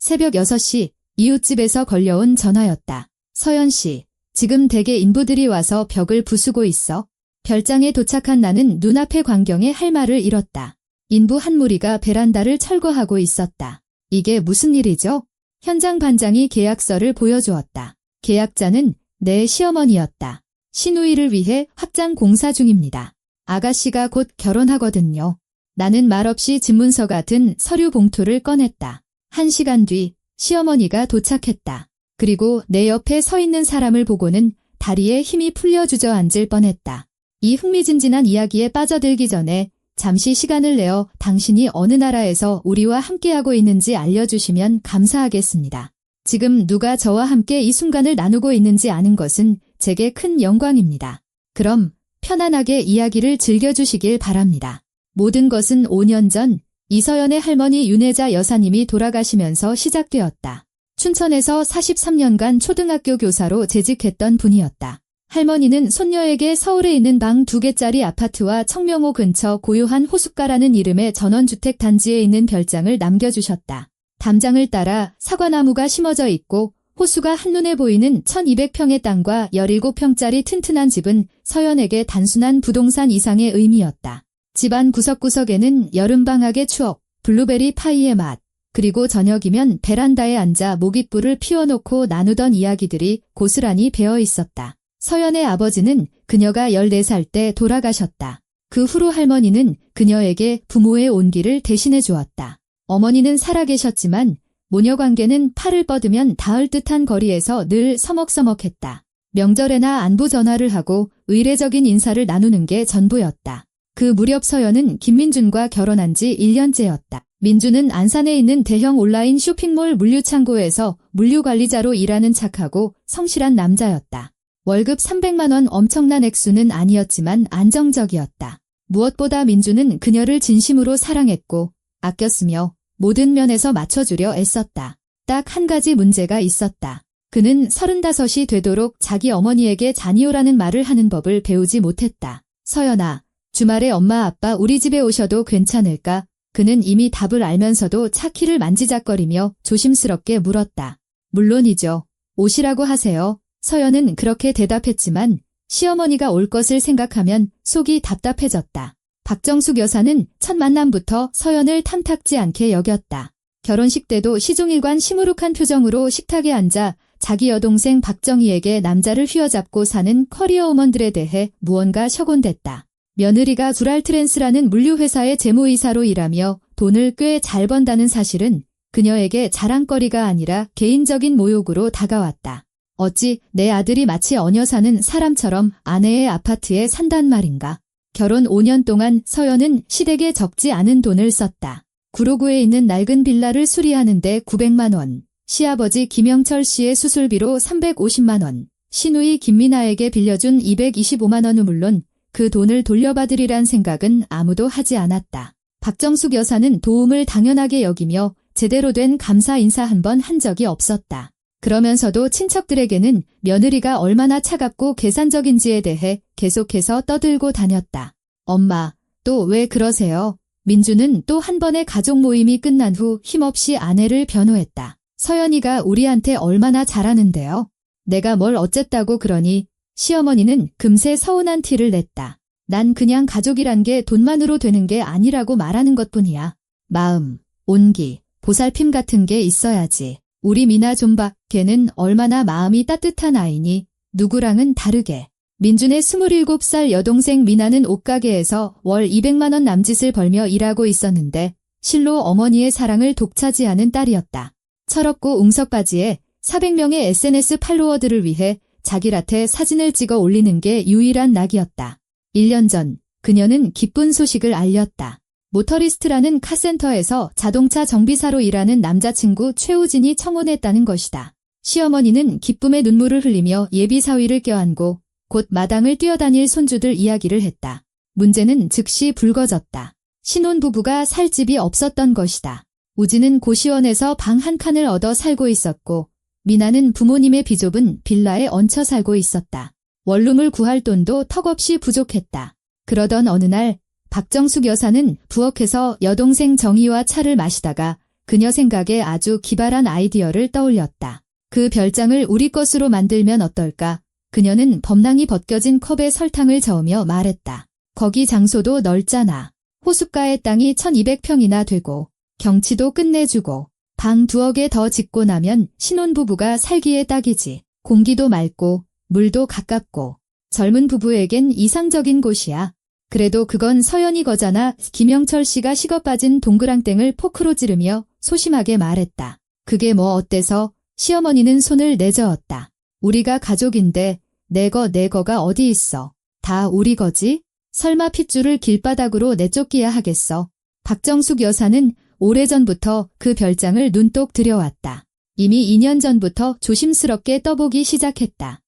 새벽 6시 이웃집에서 걸려온 전화였다. 서연 씨, 지금 댁에 인부들이 와서 벽을 부수고 있어. 별장에 도착한 나는 눈앞의 광경에 할 말을 잃었다. 인부 한 무리가 베란다를 철거하고 있었다. 이게 무슨 일이죠? 현장 반장이 계약서를 보여주었다. 계약자는 내 시어머니였다. 시누이를 위해 확장 공사 중입니다. 아가씨가 곧 결혼하거든요. 나는 말없이 집문서 같은 서류 봉투를 꺼냈다. 1시간 뒤 시어머니가 도착했다. 그리고 내 옆에 서 있는 사람을 보고는 다리에 힘이 풀려 주저앉을 뻔했다. 이 흥미진진한 이야기에 빠져들기 전에 잠시 시간을 내어 당신이 어느 나라에서 우리와 함께하고 있는지 알려주시면 감사하겠습니다. 지금 누가 저와 함께 이 순간을 나누고 있는지 아는 것은 제게 큰 영광입니다. 그럼 편안하게 이야기를 즐겨주시길 바랍니다. 모든 것은 5년 전 이서연의 할머니 윤혜자 여사님이 돌아가시면서 시작되었다. 춘천에서 43년간 초등학교 교사로 재직했던 분이었다. 할머니는 손녀에게 서울에 있는 방 2개짜리 아파트와 청명호 근처 고요한 호숫가라는 이름의 전원주택 단지에 있는 별장을 남겨주셨다. 담장을 따라 사과나무가 심어져 있고 호수가 한눈에 보이는 1200평의 땅과 17평짜리 튼튼한 집은 서연에게 단순한 부동산 이상의 의미였다. 집안 구석구석에는 여름방학의 추억, 블루베리 파이의 맛, 그리고 저녁이면 베란다에 앉아 모깃불을 피워놓고 나누던 이야기들이 고스란히 배어 있었다. 서연의 아버지는 그녀가 14살 때 돌아가셨다. 그 후로 할머니는 그녀에게 부모의 온기를 대신해 주었다. 어머니는 살아계셨지만 모녀관계는 팔을 뻗으면 닿을 듯한 거리에서 늘 서먹서먹했다. 명절에나 안부 전화를 하고 의례적인 인사를 나누는 게 전부였다. 그 무렵 서연은 김민준과 결혼한 지 1년째였다. 민준은 안산에 있는 대형 온라인 쇼핑몰 물류창고에서 물류관리자로 일하는 착하고 성실한 남자였다. 월급 300만 원 엄청난 액수는 아니었지만 안정적이었다. 무엇보다 민준은 그녀를 진심으로 사랑했고 아꼈으며 모든 면에서 맞춰주려 애썼다. 딱 한 가지 문제가 있었다. 그는 35이 되도록 자기 어머니에게 자니오라는 말을 하는 법을 배우지 못했다. 서연아, 주말에 엄마 아빠 우리 집에 오셔도 괜찮을까? 그는 이미 답을 알면서도 차키를 만지작거리며 조심스럽게 물었다. 물론이죠. 오시라고 하세요. 서연은 그렇게 대답했지만 시어머니가 올 것을 생각하면 속이 답답해졌다. 박정숙 여사는 첫 만남부터 서연을 탐탁지 않게 여겼다. 결혼식 때도 시종일관 시무룩한 표정으로 식탁에 앉아 자기 여동생 박정희에게 남자를 휘어잡고 사는 커리어우먼들에 대해 무언가 셔곤댔다. 며느리가 두랄트랜스라는 물류회사의 재무이사로 일하며 돈을 꽤 잘 번다는 사실은 그녀에게 자랑거리가 아니라 개인적인 모욕으로 다가왔다. 어찌 내 아들이 마치 어녀 사는 사람처럼 아내의 아파트에 산단 말인가. 결혼 5년 동안 서연은 시댁에 적지 않은 돈을 썼다. 구로구에 있는 낡은 빌라를 수리하는데 900만 원, 시아버지 김영철 씨의 수술비로 350만 원, 시누이 김민아에게 빌려준 225만 원은 물론 그 돈을 돌려받으리란 생각은 아무도 하지 않았다. 박정숙 여사는 도움을 당연하게 여기며 제대로 된 감사 인사 한 번 한 적이 없었다. 그러면서도 친척들에게는 며느리가 얼마나 차갑고 계산적인지에 대해 계속해서 떠들고 다녔다. 엄마, 또 왜 그러세요? 민주는 또 한 번의 가족 모임이 끝난 후 힘없이 아내를 변호했다. 서연이가 우리한테 얼마나 잘하는데요? 내가 뭘 어쨌다고 그러니? 시어머니는 금세 서운한 티를 냈다. 난 그냥 가족이란 게 돈만으로 되는 게 아니라고 말하는 것뿐이야. 마음, 온기, 보살핌 같은 게 있어야지. 우리 미나 좀 봐. 걔는 얼마나 마음이 따뜻한 아이니. 누구랑은 다르게. 민준의 27살 여동생 미나는 옷가게에서 월 200만 원 남짓을 벌며 일하고 있었는데 실로 어머니의 사랑을 독차지하는 딸이었다. 철없고 웅석바지에 400명의 SNS 팔로워들을 위해 자기한테 사진을 찍어 올리는 게 유일한 낙이었다. 1년 전 그녀는 기쁜 소식을 알렸다. 모터리스트라는 카센터에서 자동차 정비사로 일하는 남자친구 최우진이 청혼했다는 것이다. 시어머니는 기쁨의 눈물을 흘리며 예비 사위를 껴안고 곧 마당을 뛰어다닐 손주들 이야기를 했다. 문제는 즉시 불거졌다. 신혼부부가 살 집이 없었던 것이다. 우진은 고시원에서 방 한 칸을 얻어 살고 있었고 미나는 부모님의 비좁은 빌라에 얹혀 살고 있었다. 원룸을 구할 돈도 턱없이 부족했다. 그러던 어느 날 박정숙 여사는 부엌에서 여동생 정희와 차를 마시다가 그녀 생각에 아주 기발한 아이디어를 떠올렸다. 그 별장을 우리 것으로 만들면 어떨까? 그녀는 범랑이 벗겨진 컵에 설탕을 저으며 말했다. 거기 장소도 넓잖아. 호숫가의 땅이 1200평이나 되고 경치도 끝내주고 방 2억 개 더 짓고 나면 신혼부부가 살기에 딱이지. 공기도 맑고 물도 가깝고 젊은 부부에겐 이상적인 곳이야. 그래도 그건 서연이 거잖아. 김영철 씨가 식어빠진 동그랑땡을 포크로 찌르며 소심하게 말했다. 그게 뭐 어때서? 시어머니는 손을 내저었다. 우리가 가족인데 내 거가 어디 있어. 다 우리 거지? 설마 핏줄을 길바닥으로 내쫓기야 하겠어. 박정숙 여사는 오래전부터 그 별장을 눈독 들여왔다. 이미 2년 전부터 조심스럽게 떠보기 시작했다.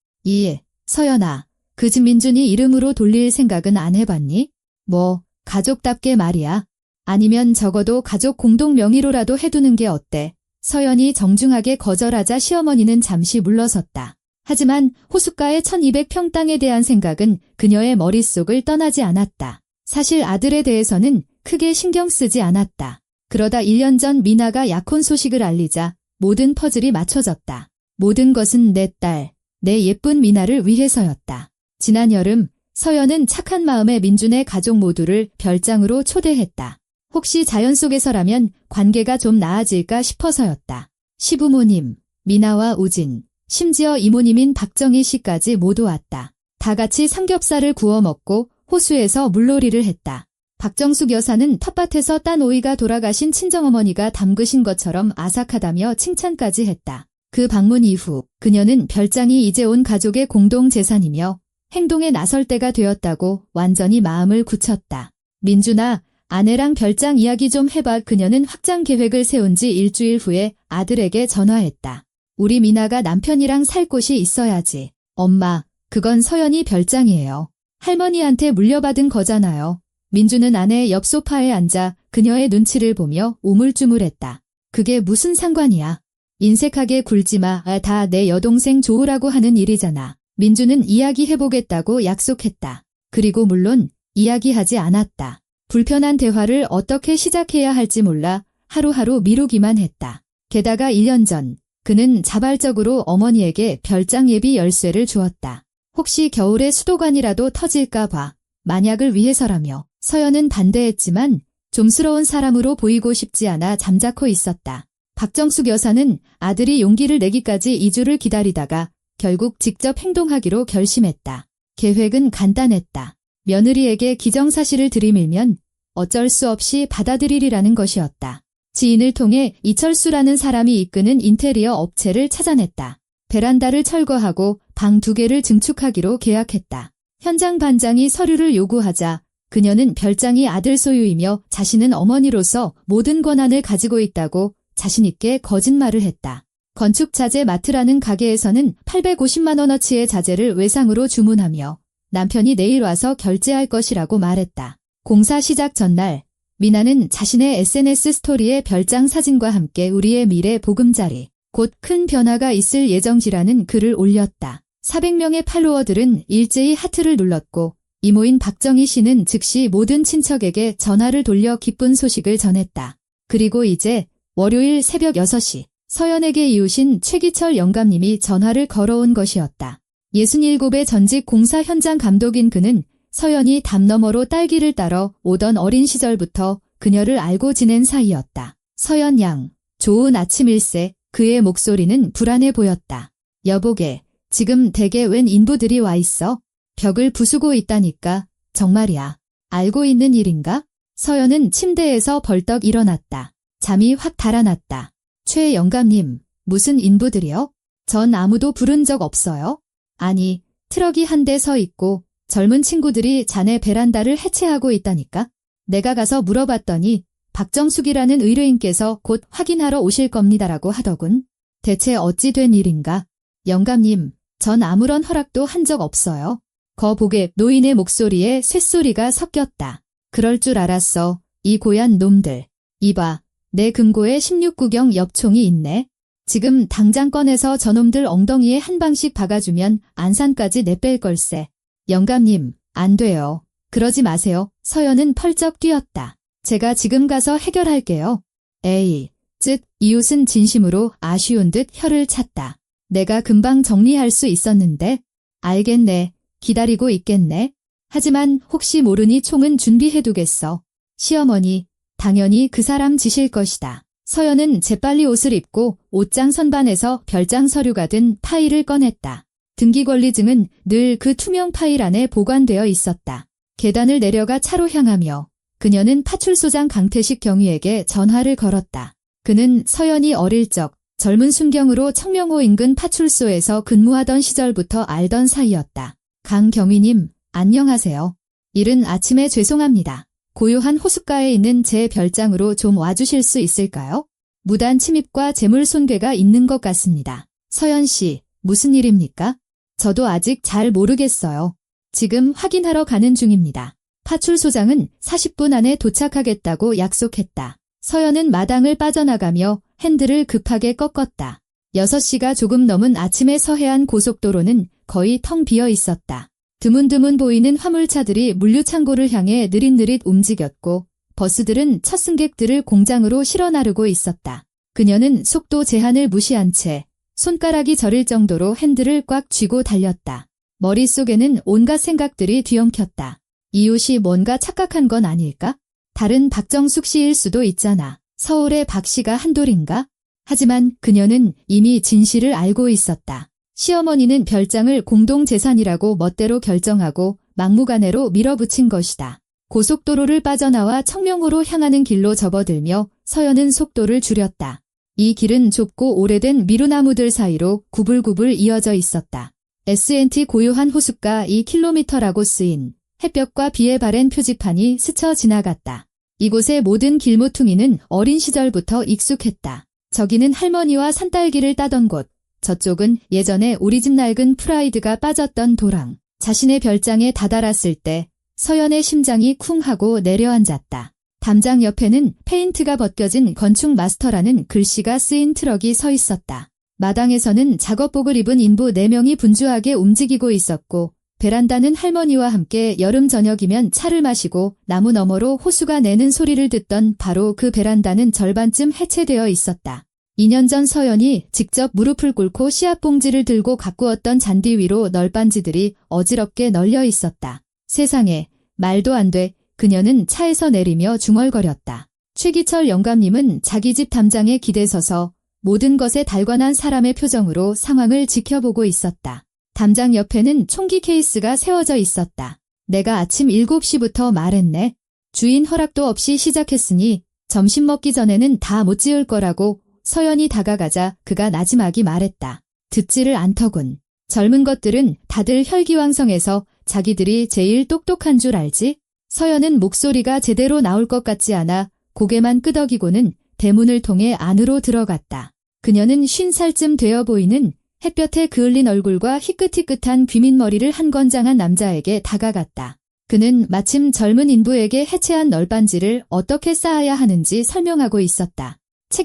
서연아, 그 집 민준이 이름으로 돌릴 생각은 안 해봤니? 뭐, 가족답게 말이야. 아니면 적어도 가족 공동 명의로라도 해두는 게 어때? 서연이 정중하게 거절하자 시어머니는 잠시 물러섰다. 하지만 호숫가의 1200평 땅에 대한 생각은 그녀의 머릿속을 떠나지 않았다. 사실 아들에 대해서는 크게 신경 쓰지 않았다. 그러다 1년 전 미나가 약혼 소식을 알리자 모든 퍼즐이 맞춰졌다. 모든 것은 내 딸, 내 예쁜 미나를 위해서였다. 지난 여름 서연은 착한 마음에 민준의 가족 모두를 별장으로 초대했다. 혹시 자연 속에서라면 관계가 좀 나아질까 싶어서였다. 시부모님, 미나와 우진, 심지어 이모님인 박정희 씨까지 모두 왔다. 다 같이 삼겹살을 구워 먹고 호수에서 물놀이를 했다. 박정숙 여사는 텃밭에서 딴 오이가 돌아가신 친정어머니가 담그신 것처럼 아삭하다며 칭찬까지 했다. 그 방문 이후 그녀는 별장이 이제 온 가족의 공동 재산이며 행동에 나설 때가 되었다고 완전히 마음을 굳혔다. 민준아, 아내랑 별장 이야기 좀 해봐. 그녀는 확장 계획을 세운 지 일주일 후에 아들에게 전화했다. 우리 미나가 남편이랑 살 곳이 있어야지. 엄마, 그건 서연이 별장이에요. 할머니한테 물려받은 거잖아요. 민준은 아내 옆 소파에 앉아 그녀의 눈치를 보며 우물쭈물했다. 그게 무슨 상관이야. 인색하게 굴지 마. 다 내 여동생 좋으라고 하는 일이잖아. 민준은 이야기해보겠다고 약속했다. 그리고 물론 이야기하지 않았다. 불편한 대화를 어떻게 시작해야 할지 몰라 하루하루 미루기만 했다. 게다가 1년 전 그는 자발적으로 어머니에게 별장 예비 열쇠를 주었다. 혹시 겨울에 수도관이라도 터질까 봐 만약을 위해서라며. 서연은 반대했지만 좀스러운 사람으로 보이고 싶지 않아 잠자코 있었다. 박정숙 여사는 아들이 용기를 내기까지 2주를 기다리다가 결국 직접 행동하기로 결심했다. 계획은 간단했다. 며느리에게 기정사실을 들이밀면 어쩔 수 없이 받아들이리라는 것이었다. 지인을 통해 이철수라는 사람이 이끄는 인테리어 업체를 찾아냈다. 베란다를 철거하고 방 2개를 증축하기로 계약했다. 현장 반장이 서류를 요구하자 그녀는 별장이 아들 소유이며 자신은 어머니로서 모든 권한을 가지고 있다고 자신있게 거짓말을 했다. 건축자재 마트라는 가게에서는 850만 원어치의 자재를 외상으로 주문하며 남편이 내일 와서 결제할 것이라고 말했다. 공사 시작 전날 미나는 자신의 SNS 스토리에 별장 사진과 함께 우리의 미래 보금자리, 곧 큰 변화가 있을 예정지라는 글을 올렸다. 400명의 팔로워들은 일제히 하트를 눌렀고 이모인 박정희 씨는 즉시 모든 친척에게 전화를 돌려 기쁜 소식을 전했다. 그리고 이제 월요일 새벽 6시 서연에게 이웃인 최기철 영감님이 전화를 걸어온 것이었다. 67의 전직 공사 현장 감독인 그는 서연이 담 너머로 딸기를 따러 오던 어린 시절부터 그녀를 알고 지낸 사이였다. 서연 양, 좋은 아침일세. 그의 목소리는 불안해 보였다. 여보게, 지금 댁에 웬 인부들이 와 있어? 벽을 부수고 있다니까. 정말이야. 알고 있는 일인가? 서연은 침대에서 벌떡 일어났다. 잠이 확 달아났다. 최 영감님, 무슨 인부들이요? 전 아무도 부른 적 없어요. 아니, 트럭이 한 대 서 있고 젊은 친구들이 자네 베란다를 해체하고 있다니까. 내가 가서 물어봤더니 박정숙이라는 의뢰인께서 곧 확인하러 오실 겁니다라고 하더군. 대체 어찌 된 일인가? 영감님, 전 아무런 허락도 한 적 없어요. 거보게 노인의 목소리에 쇳소리가 섞였다. 그럴 줄 알았어. 이 고얀 놈들. 이봐, 내 금고에 16구경 엽총이 있네. 지금 당장 꺼내서 저놈들 엉덩이에 한 방씩 박아주면 안산까지 내뺄 걸세. 영감님, 안 돼요. 그러지 마세요. 서연은 펄쩍 뛰었다. 제가 지금 가서 해결할게요. 에이, 쯧, 이웃은 진심으로 아쉬운 듯 혀를 찼다. 내가 금방 정리할 수 있었는데. 알겠네. 기다리고 있겠네. 하지만 혹시 모르니 총은 준비해두겠어. 시어머니, 당연히 그 사람 지실 것이다. 서연은 재빨리 옷을 입고 옷장 선반에서 별장 서류가 든 파일을 꺼냈다. 등기권리증은 늘 그 투명 파일 안에 보관되어 있었다. 계단을 내려가 차로 향하며 그녀는 파출소장 강태식 경위에게 전화를 걸었다. 그는 서연이 어릴 적 젊은 순경으로 청명호 인근 파출소에서 근무하던 시절부터 알던 사이였다. 강 경위님, 안녕하세요. 이른 아침에 죄송합니다. 고요한 호숫가에 있는 제 별장으로 좀 와주실 수 있을까요? 무단 침입과 재물 손괴가 있는 것 같습니다. 서연 씨, 무슨 일입니까? 저도 아직 잘 모르겠어요. 지금 확인하러 가는 중입니다. 파출소장은 40분 안에 도착하겠다고 약속했다. 서연은 마당을 빠져나가며 핸들을 급하게 꺾었다. 6시가 조금 넘은 아침에 서해안 고속도로는 거의 텅 비어 있었다. 드문드문 보이는 화물차들이 물류창고를 향해 느릿느릿 움직였고 버스들은 첫 승객들을 공장으로 실어 나르고 있었다. 그녀는 속도 제한을 무시한 채 손가락이 저릴 정도로 핸들을 꽉 쥐고 달렸다. 머릿속에는 온갖 생각들이 뒤엉켰다. 이웃이 뭔가 착각한 건 아닐까? 다른 박정숙 씨일 수도 있잖아. 서울의 박 씨가 한돌인가? 하지만 그녀는 이미 진실을 알고 있었다. 시어머니는 별장을 공동재산이라고 멋대로 결정하고 막무가내로 밀어붙인 것이다. 고속도로를 빠져나와 청명호로 향하는 길로 접어들며 서연은 속도를 줄였다. 이 길은 좁고 오래된 미루나무들 사이로 구불구불 이어져 있었다. S&T 고요한 호숫가 2km라고 쓰인 햇볕과 비에 바랜 표지판이 스쳐 지나갔다. 이곳의 모든 길모퉁이는 어린 시절부터 익숙했다. 저기는 할머니와 산딸기를 따던 곳, 저쪽은 예전에 우리 집 낡은 프라이드가 빠졌던 도랑. 자신의 별장에 다다랐을 때 서연의 심장이 쿵 하고 내려앉았다. 담장 옆에는 페인트가 벗겨진 건축 마스터라는 글씨가 쓰인 트럭이 서 있었다. 마당에서는 작업복을 입은 인부 4명이 분주하게 움직이고 있었고 베란다는 할머니와 함께 여름 저녁이면 차를 마시고 나무 너머로 호수가 내는 소리를 듣던 바로 그 베란다는 절반쯤 해체되어 있었다. 2년 전 서연이 직접 무릎을 꿇고 씨앗봉지를 들고 가꾸었던 잔디 위로 널빤지들이 어지럽게 널려 있었다. 세상에, 말도 안 돼. 그녀는 차에서 내리며 중얼거렸다. 최기철 영감님은 자기 집 담장에 기대서서 모든 것에 달관한 사람의 표정으로 상황을 지켜보고 있었다. 담장 옆에는 총기 케이스가 세워져 있었다. 내가 아침 7시부터 말했네. 주인 허락도 없이 시작했으니 점심 먹기 전에는 다 못 지을 거라고. 서연이 다가가자 그가 나지막이 말했다. 듣지를 않더군. 젊은 것들은 다들 혈기왕성해서 자기들이 제일 똑똑한 줄 알지? 서연은 목소리가 제대로 나올 것 같지 않아 고개만 끄덕이고는 대문을 통해 안으로 들어갔다. 그녀는 50살쯤 되어 보이는 햇볕에 그을린 얼굴과 희끗희끗한 귀밑머리를 한 건장한 남자에게 다가갔다. 그는 마침 젊은 인부에게 해체한 널빤지를 어떻게 쌓아야 하는지 설명하고 있었다.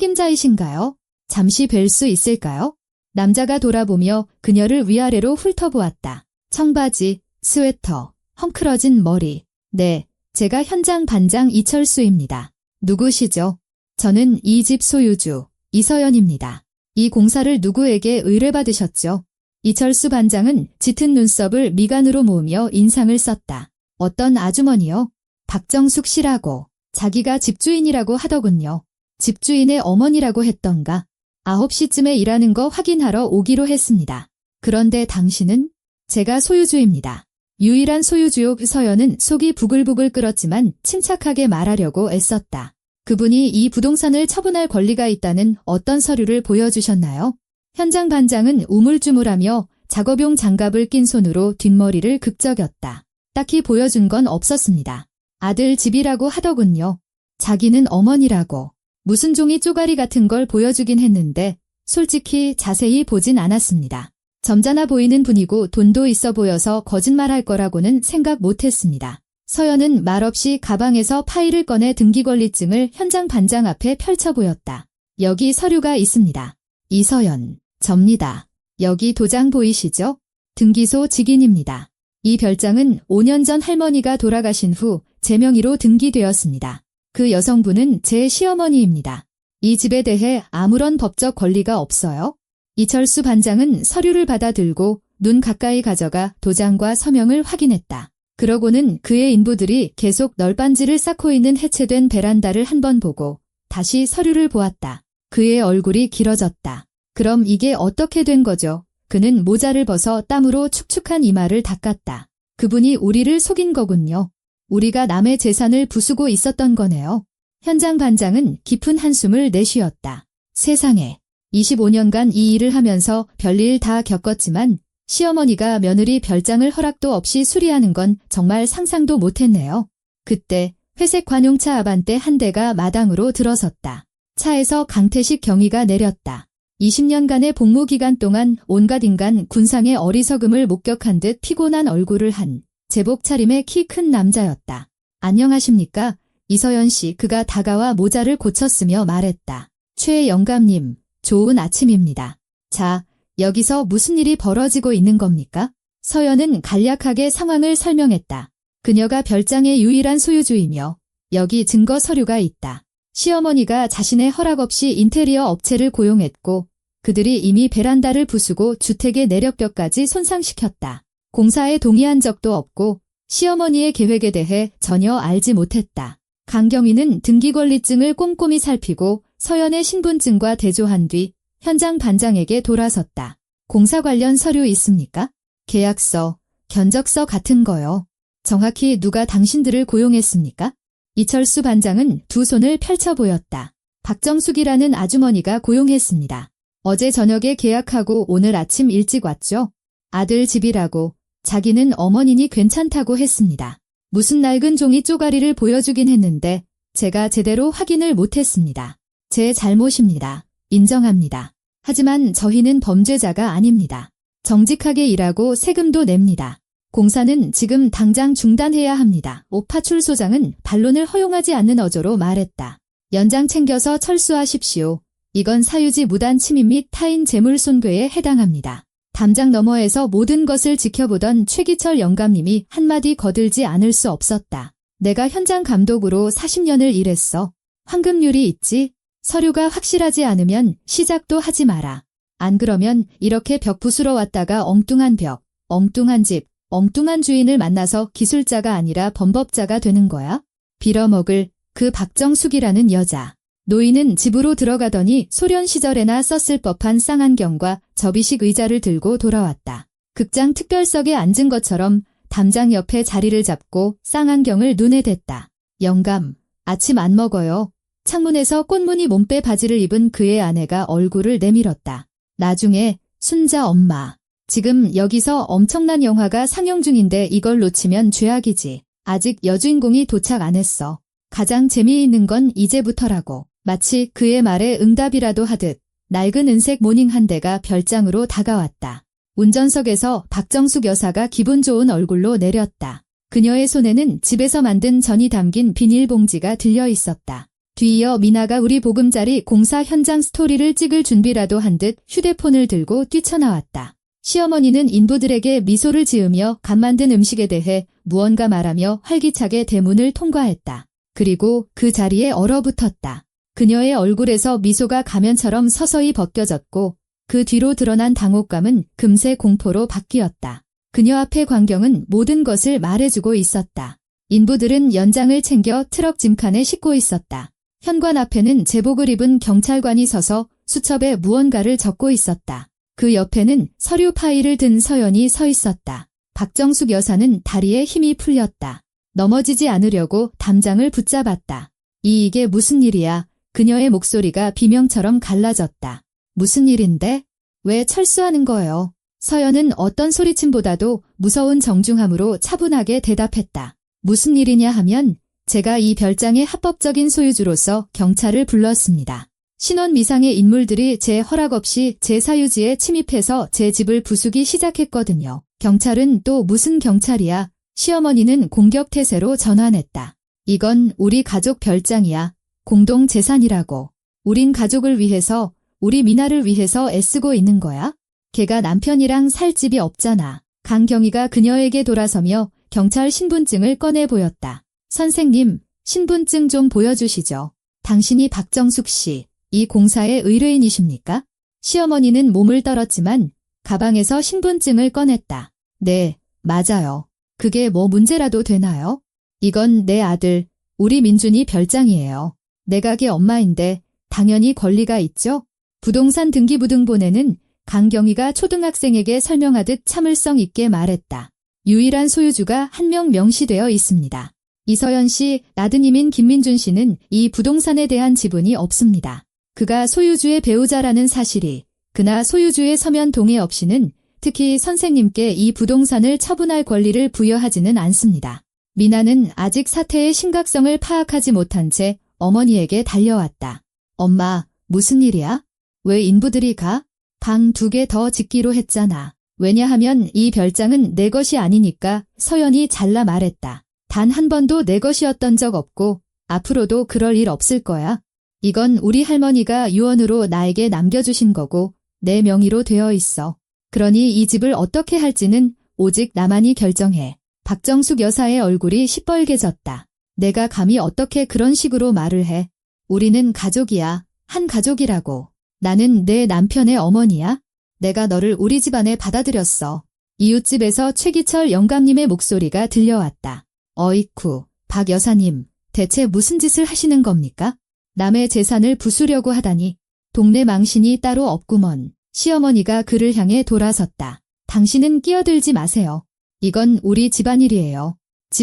책임자이신가요? 잠시 뵐 수 있을까요? 남자가 돌아보며 그녀를 위아래로 훑어보았다. 청바지, 스웨터, 헝클어진 머리. 네, 제가 현장 반장 이철수입니다. 누구시죠? 저는 이 집 소유주, 이서연입니다. 이 공사를 누구에게 의뢰받으셨죠? 이철수 반장은 짙은 눈썹을 미간으로 모으며 인상을 썼다. 어떤 아주머니요? 박정숙 씨라고. 자기가 집주인이라고 하더군요. 집주인의 어머니라고 했던가. 9시쯤에 일하는 거 확인하러 오기로 했습니다. 그런데 당신은? 제가 소유주입니다. 유일한 소유주요. 서연은 속이 부글부글 끓었지만 침착하게 말하려고 애썼다. 그분이 이 부동산을 처분할 권리가 있다는 어떤 서류를 보여주셨나요? 현장 반장은 우물쭈물하며 작업용 장갑을 낀 손으로 뒷머리를 극적였다. 딱히 보여준 건 없었습니다. 아들 집이라고 하더군요. 자기는 어머니라고. 무슨 종이 쪼가리 같은 걸 보여주긴 했는데 솔직히 자세히 보진 않았습니다. 점잖아 보이는 분이고 돈도 있어 보여서 거짓말할 거라고는 생각 못했습니다. 서연은 말없이 가방에서 파일을 꺼내 등기권리증을 현장 반장 앞에 펼쳐 보였다. 여기 서류가 있습니다. 이서연, 접니다. 여기 도장 보이시죠? 등기소 직인입니다. 이 별장은 5년 전 할머니가 돌아가신 후 제 명의로 등기되었습니다. 그 여성분은 제 시어머니입니다. 이 집에 대해 아무런 법적 권리가 없어요. 이철수 반장은 서류를 받아 들고 눈 가까이 가져가 도장과 서명을 확인했다. 그러고는 그의 인부들이 계속 널빤지를 쌓고 있는 해체된 베란다를 한 번 보고 다시 서류를 보았다. 그의 얼굴이 길어졌다. 그럼 이게 어떻게 된 거죠? 그는 모자를 벗어 땀으로 축축한 이마를 닦았다. 그분이 우리를 속인 거군요. 우리가 남의 재산을 부수고 있었던 거네요. 현장 반장은 깊은 한숨을 내쉬었다. 세상에, 25년간 이 일을 하면서 별일 다 겪었지만 시어머니가 며느리 별장을 허락도 없이 수리하는 건 정말 상상도 못했네요. 그때 회색 관용차 아반떼 한 대가 마당으로 들어섰다. 차에서 강태식 경위가 내렸다. 20년간의 복무 기간 동안 온갖 인간 군상의 어리석음을 목격한 듯 피곤한 얼굴을 한 제복 차림의 키 큰 남자였다. 안녕하십니까? 이서연 씨. 그가 다가와 모자를 고쳤으며 말했다. 최 영감님, 좋은 아침입니다. 자, 여기서 무슨 일이 벌어지고 있는 겁니까? 서연은 간략하게 상황을 설명했다. 그녀가 별장의 유일한 소유주이며 여기 증거 서류가 있다. 시어머니가 자신의 허락 없이 인테리어 업체를 고용했고 그들이 이미 베란다를 부수고 주택의 내력벽까지 손상시켰다. 공사에 동의한 적도 없고 시어머니의 계획에 대해 전혀 알지 못했다. 강경위는 등기권리증을 꼼꼼히 살피고 서연의 신분증과 대조한 뒤 현장 반장에게 돌아섰다. 공사 관련 서류 있습니까? 계약서, 견적서 같은 거요. 정확히 누가 당신들을 고용했습니까? 이철수 반장은 두 손을 펼쳐 보였다. 박정숙이라는 아주머니가 고용했습니다. 어제 저녁에 계약하고 오늘 아침 일찍 왔죠. 아들 집이라고 자기는 어머니니 괜찮다고 했습니다. 무슨 낡은 종이 쪼가리를 보여주긴 했는데 제가 제대로 확인을 못했습니다. 제 잘못입니다. 인정합니다. 하지만 저희는 범죄자가 아닙니다. 정직하게 일하고 세금도 냅니다. 공사는 지금 당장 중단해야 합니다. 오파출 소장은 반론을 허용하지 않는 어조로 말했다. 연장 챙겨서 철수하십시오. 이건 사유지 무단 침입 및 타인 재물 손괴에 해당합니다. 담장 너머에서 모든 것을 지켜보던 최기철 영감님이 한마디 거들지 않을 수 없었다. 내가 현장 감독으로 40년을 일했어. 황금률이 있지? 서류가 확실하지 않으면 시작도 하지 마라. 안 그러면 이렇게 벽 부수러 왔다가 엉뚱한 벽, 엉뚱한 집, 엉뚱한 주인을 만나서 기술자가 아니라 범법자가 되는 거야? 빌어먹을 그 박정숙이라는 여자. 노인은 집으로 들어가더니 소련 시절에나 썼을 법한 쌍안경과 접이식 의자를 들고 돌아왔다. 극장 특별석에 앉은 것처럼 담장 옆에 자리를 잡고 쌍안경을 눈에 댔다. 영감, 아침 안 먹어요. 창문에서 꽃무늬 몸빼 바지를 입은 그의 아내가 얼굴을 내밀었다. 나중에 순자 엄마. 지금 여기서 엄청난 영화가 상영 중인데 이걸 놓치면 죄악이지. 아직 여주인공이 도착 안 했어. 가장 재미있는 건 이제부터라고. 마치 그의 말에 응답이라도 하듯 낡은 은색 모닝 한 대가 별장으로 다가왔다. 운전석에서 박정숙 여사가 기분 좋은 얼굴로 내렸다. 그녀의 손에는 집에서 만든 전이 담긴 비닐봉지가 들려 있었다. 뒤이어 미나가 우리 보금자리 공사 현장 스토리를 찍을 준비라도 한 듯 휴대폰을 들고 뛰쳐나왔다. 시어머니는 인부들에게 미소를 지으며 갓 만든 음식에 대해 무언가 말하며 활기차게 대문을 통과했다. 그리고 그 자리에 얼어붙었다. 그녀의 얼굴에서 미소가 가면처럼 서서히 벗겨졌고 그 뒤로 드러난 당혹감은 금세 공포로 바뀌었다. 그녀 앞의 광경은 모든 것을 말해주고 있었다. 인부들은 연장을 챙겨 트럭 짐칸에 싣고 있었다. 현관 앞에는 제복을 입은 경찰관이 서서 수첩에 무언가를 적고 있었다. 그 옆에는 서류 파일을 든 서연이 서 있었다. 박정숙 여사는 다리에 힘이 풀렸다. 넘어지지 않으려고 담장을 붙잡았다. 이게 무슨 일이야? 그녀의 목소리가 비명처럼 갈라졌다. 무슨 일인데? 왜 철수하는 거예요? 서연은 어떤 소리침보다도 무서운 정중함으로 차분하게 대답했다. 무슨 일이냐 하면 제가 이 별장의 합법적인 소유주로서 경찰을 불렀습니다. 신원 미상의 인물들이 제 허락 없이 제 사유지에 침입해서 제 집을 부수기 시작했거든요. 경찰은 또 무슨 경찰이야? 시어머니는 공격태세로 전환했다. 이건 우리 가족 별장이야. 공동재산이라고. 우린 가족을 위해서, 우리 미나를 위해서 애쓰고 있는 거야? 걔가 남편이랑 살 집이 없잖아. 강경희가 그녀에게 돌아서며 경찰 신분증을 꺼내 보였다. 선생님, 신분증 좀 보여주시죠. 당신이 박정숙 씨, 이 공사의 의뢰인이십니까? 시어머니는 몸을 떨었지만 가방에서 신분증을 꺼냈다. 네, 맞아요. 그게 뭐 문제라도 되나요? 이건 내 아들, 우리 민준이 별장이에요. 내각의 엄마인데 당연히 권리가 있죠? 부동산 등기부등본에는 강경희가 초등학생에게 설명하듯 참을성 있게 말했다. 유일한 소유주가 한 명 명시되어 있습니다. 이서연 씨, 나드님인 김민준 씨는 이 부동산에 대한 지분이 없습니다. 그가 소유주의 배우자라는 사실이 그나 소유주의 서면 동의 없이는 특히 선생님께 이 부동산을 처분할 권리를 부여하지는 않습니다. 미나는 아직 사태의 심각성을 파악하지 못한 채 어머니에게 달려왔다. 엄마, 무슨 일이야? 왜 인부들이 가? 방 2개 더 짓기로 했잖아. 왜냐하면 이 별장은 내 것이 아니니까 서연이 잘라 말했다. 단 한 번도 내 것이었던 적 없고 앞으로도 그럴 일 없을 거야. 이건 우리 할머니가 유언으로 나에게 남겨주신 거고 내 명의로 되어 있어. 그러니 이 집을 어떻게 할지는 오직 나만이 결정해. 박정숙 여사의 얼굴이 시뻘개졌다. 내가 감히 어떻게 그런 식으로 말을 해. 우리는 가족이야. 한 가족이라고. 나는 내 남편의 어머니야. 내가 너를 우리 집안에 받아들였어. 이웃집에서 최기철 영감님의 목소리가 들려왔다. 어이쿠, 박 여사님, 대체 무슨 짓을 하시는 겁니까? 남의 재산을 부수려고 하다니. 동네 망신이 따로 없구먼. 시어머니가 그를 향해 돌아섰다. 당신은 끼어들지 마세요. 이건 우리 집안일이에요.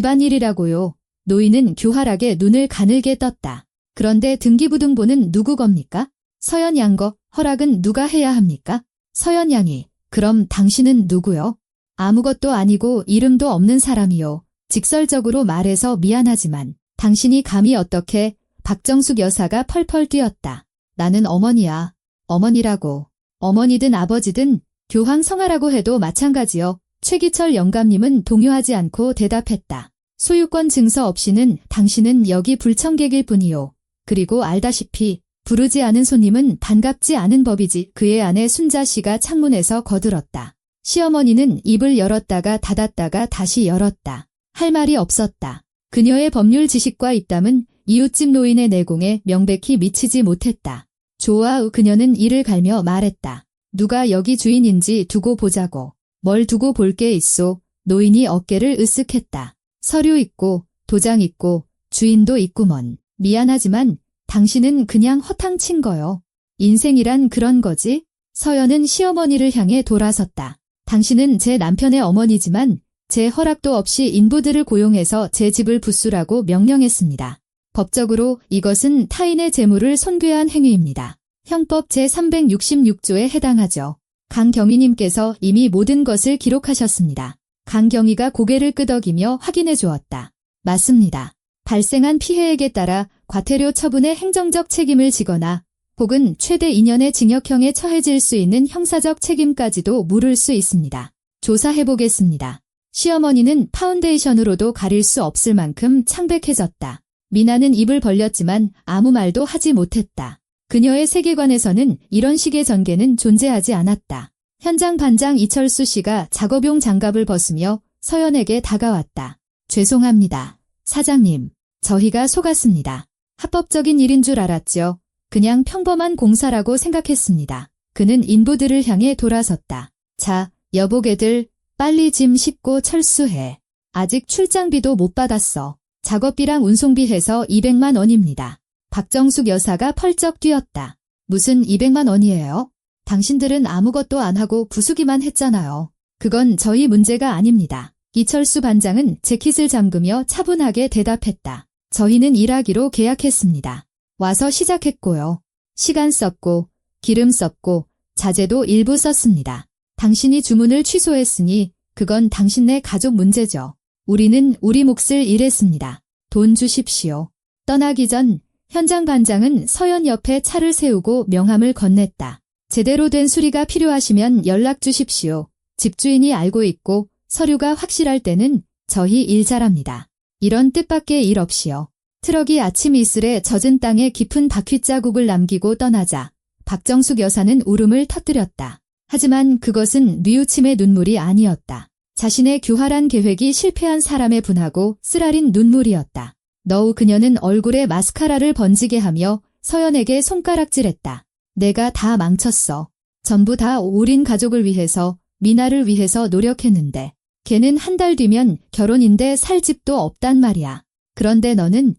집안일이라고요. 노인은 교활하게 눈을 가늘게 떴다. 그런데 등기부등본은 누구 겁니까? 서연 양 거 허락은 누가 해야 합니까? 서연 양이. 그럼 당신은 누구요? 아무것도 아니고 이름도 없는 사람이요. 직설적으로 말해서 미안하지만 당신이 감히 어떻게. 박정숙 여사가 펄펄 뛰었다. 나는 어머니야. 어머니라고. 어머니든 아버지든 교황 성하라고 해도 마찬가지요. 최기철 영감님은 동요하지 않고 대답했다. 소유권 증서 없이는 당신은 여기 불청객일 뿐이요. 그리고 알다시피 부르지 않은 손님은 반갑지 않은 법이지. 그의 아내 순자 씨가 창문에서 거들었다. 시어머니는 입을 열었다가 닫았다가 다시 열었다. 할 말이 없었다. 그녀의 법률 지식과 입담은 이웃집 노인의 내공에 명백히 미치지 못했다. 좋아, 그녀는 이를 갈며 말했다. 누가 여기 주인인지 두고 보자고. 뭘 두고 볼 게 있소. 노인이 어깨를 으쓱했다. 서류 있고 도장 있고 주인도 있구먼. 미안하지만 당신은 그냥 허탕친 거요. 인생이란 그런 거지? 서연은 시어머니를 향해 돌아섰다. 당신은 제 남편의 어머니지만 제 허락도 없이 인부들을 고용해서 제 집을 부수라고 명령했습니다. 법적으로 이것은 타인의 재물을 손괴한 행위입니다. 형법 제366조에 해당하죠. 강경희님께서 이미 모든 것을 기록하셨습니다. 강경희가 고개를 끄덕이며 확인해 주었다. 맞습니다. 발생한 피해액에 따라 과태료 처분의 행정적 책임을 지거나 혹은 최대 2년의 징역형에 처해질 수 있는 형사적 책임까지도 물을 수 있습니다. 조사해보겠습니다. 시어머니는 파운데이션으로도 가릴 수 없을 만큼 창백해졌다. 미나는 입을 벌렸지만 아무 말도 하지 못했다. 그녀의 세계관에서는 이런 식의 전개는 존재하지 않았다. 현장 반장 이철수 씨가 작업용 장갑을 벗으며 서연에게 다가왔다. 죄송합니다. 사장님, 저희가 속았습니다. 합법적인 일인 줄 알았죠. 그냥 평범한 공사라고 생각했습니다. 그는 인부들을 향해 돌아섰다. 자, 여보게들, 빨리 짐 싣고 철수해. 아직 출장비도 못 받았어. 작업비랑 운송비 해서 200만 원입니다. 박정숙 여사가 펄쩍 뛰었다. 무슨 200만 원이에요? 당신들은 아무것도 안 하고 부수기만 했잖아요. 그건 저희 문제가 아닙니다. 이철수 반장은 재킷을 잠그며 차분하게 대답했다. 저희는 일하기로 계약했습니다. 와서 시작했고요. 시간 썼고 기름 썼고 자재도 일부 썼습니다. 당신이 주문을 취소했으니 그건 당신네 가족 문제죠. 우리는 우리 몫을 일했습니다. 돈 주십시오. 떠나기 전 현장 반장은 서연 옆에 차를 세우고 명함을 건넸다. 제대로 된 수리가 필요하시면 연락 주십시오. 집주인이 알고 있고 서류가 확실할 때는 저희 일 잘합니다. 이런 뜻밖의 일 없이요. 트럭이 아침 이슬에 젖은 땅에 깊은 바퀴자국을 남기고 떠나자 박정숙 여사는 울음을 터뜨렸다. 하지만 그것은 뉘우침의 눈물이 아니었다. 자신의 교활한 계획이 실패한 사람의 분하고 쓰라린 눈물이었다. 너우 그녀는 얼굴에 마스카라를 번지게 하며 서연에게 손가락질했다. 내가 다 망쳤어. 전부 다 우린 가족을 위해서, 미나를 위해서 노력했는데 걔는 한 달 뒤면 결혼인데 살 집도 없단 말이야. 그런데 너는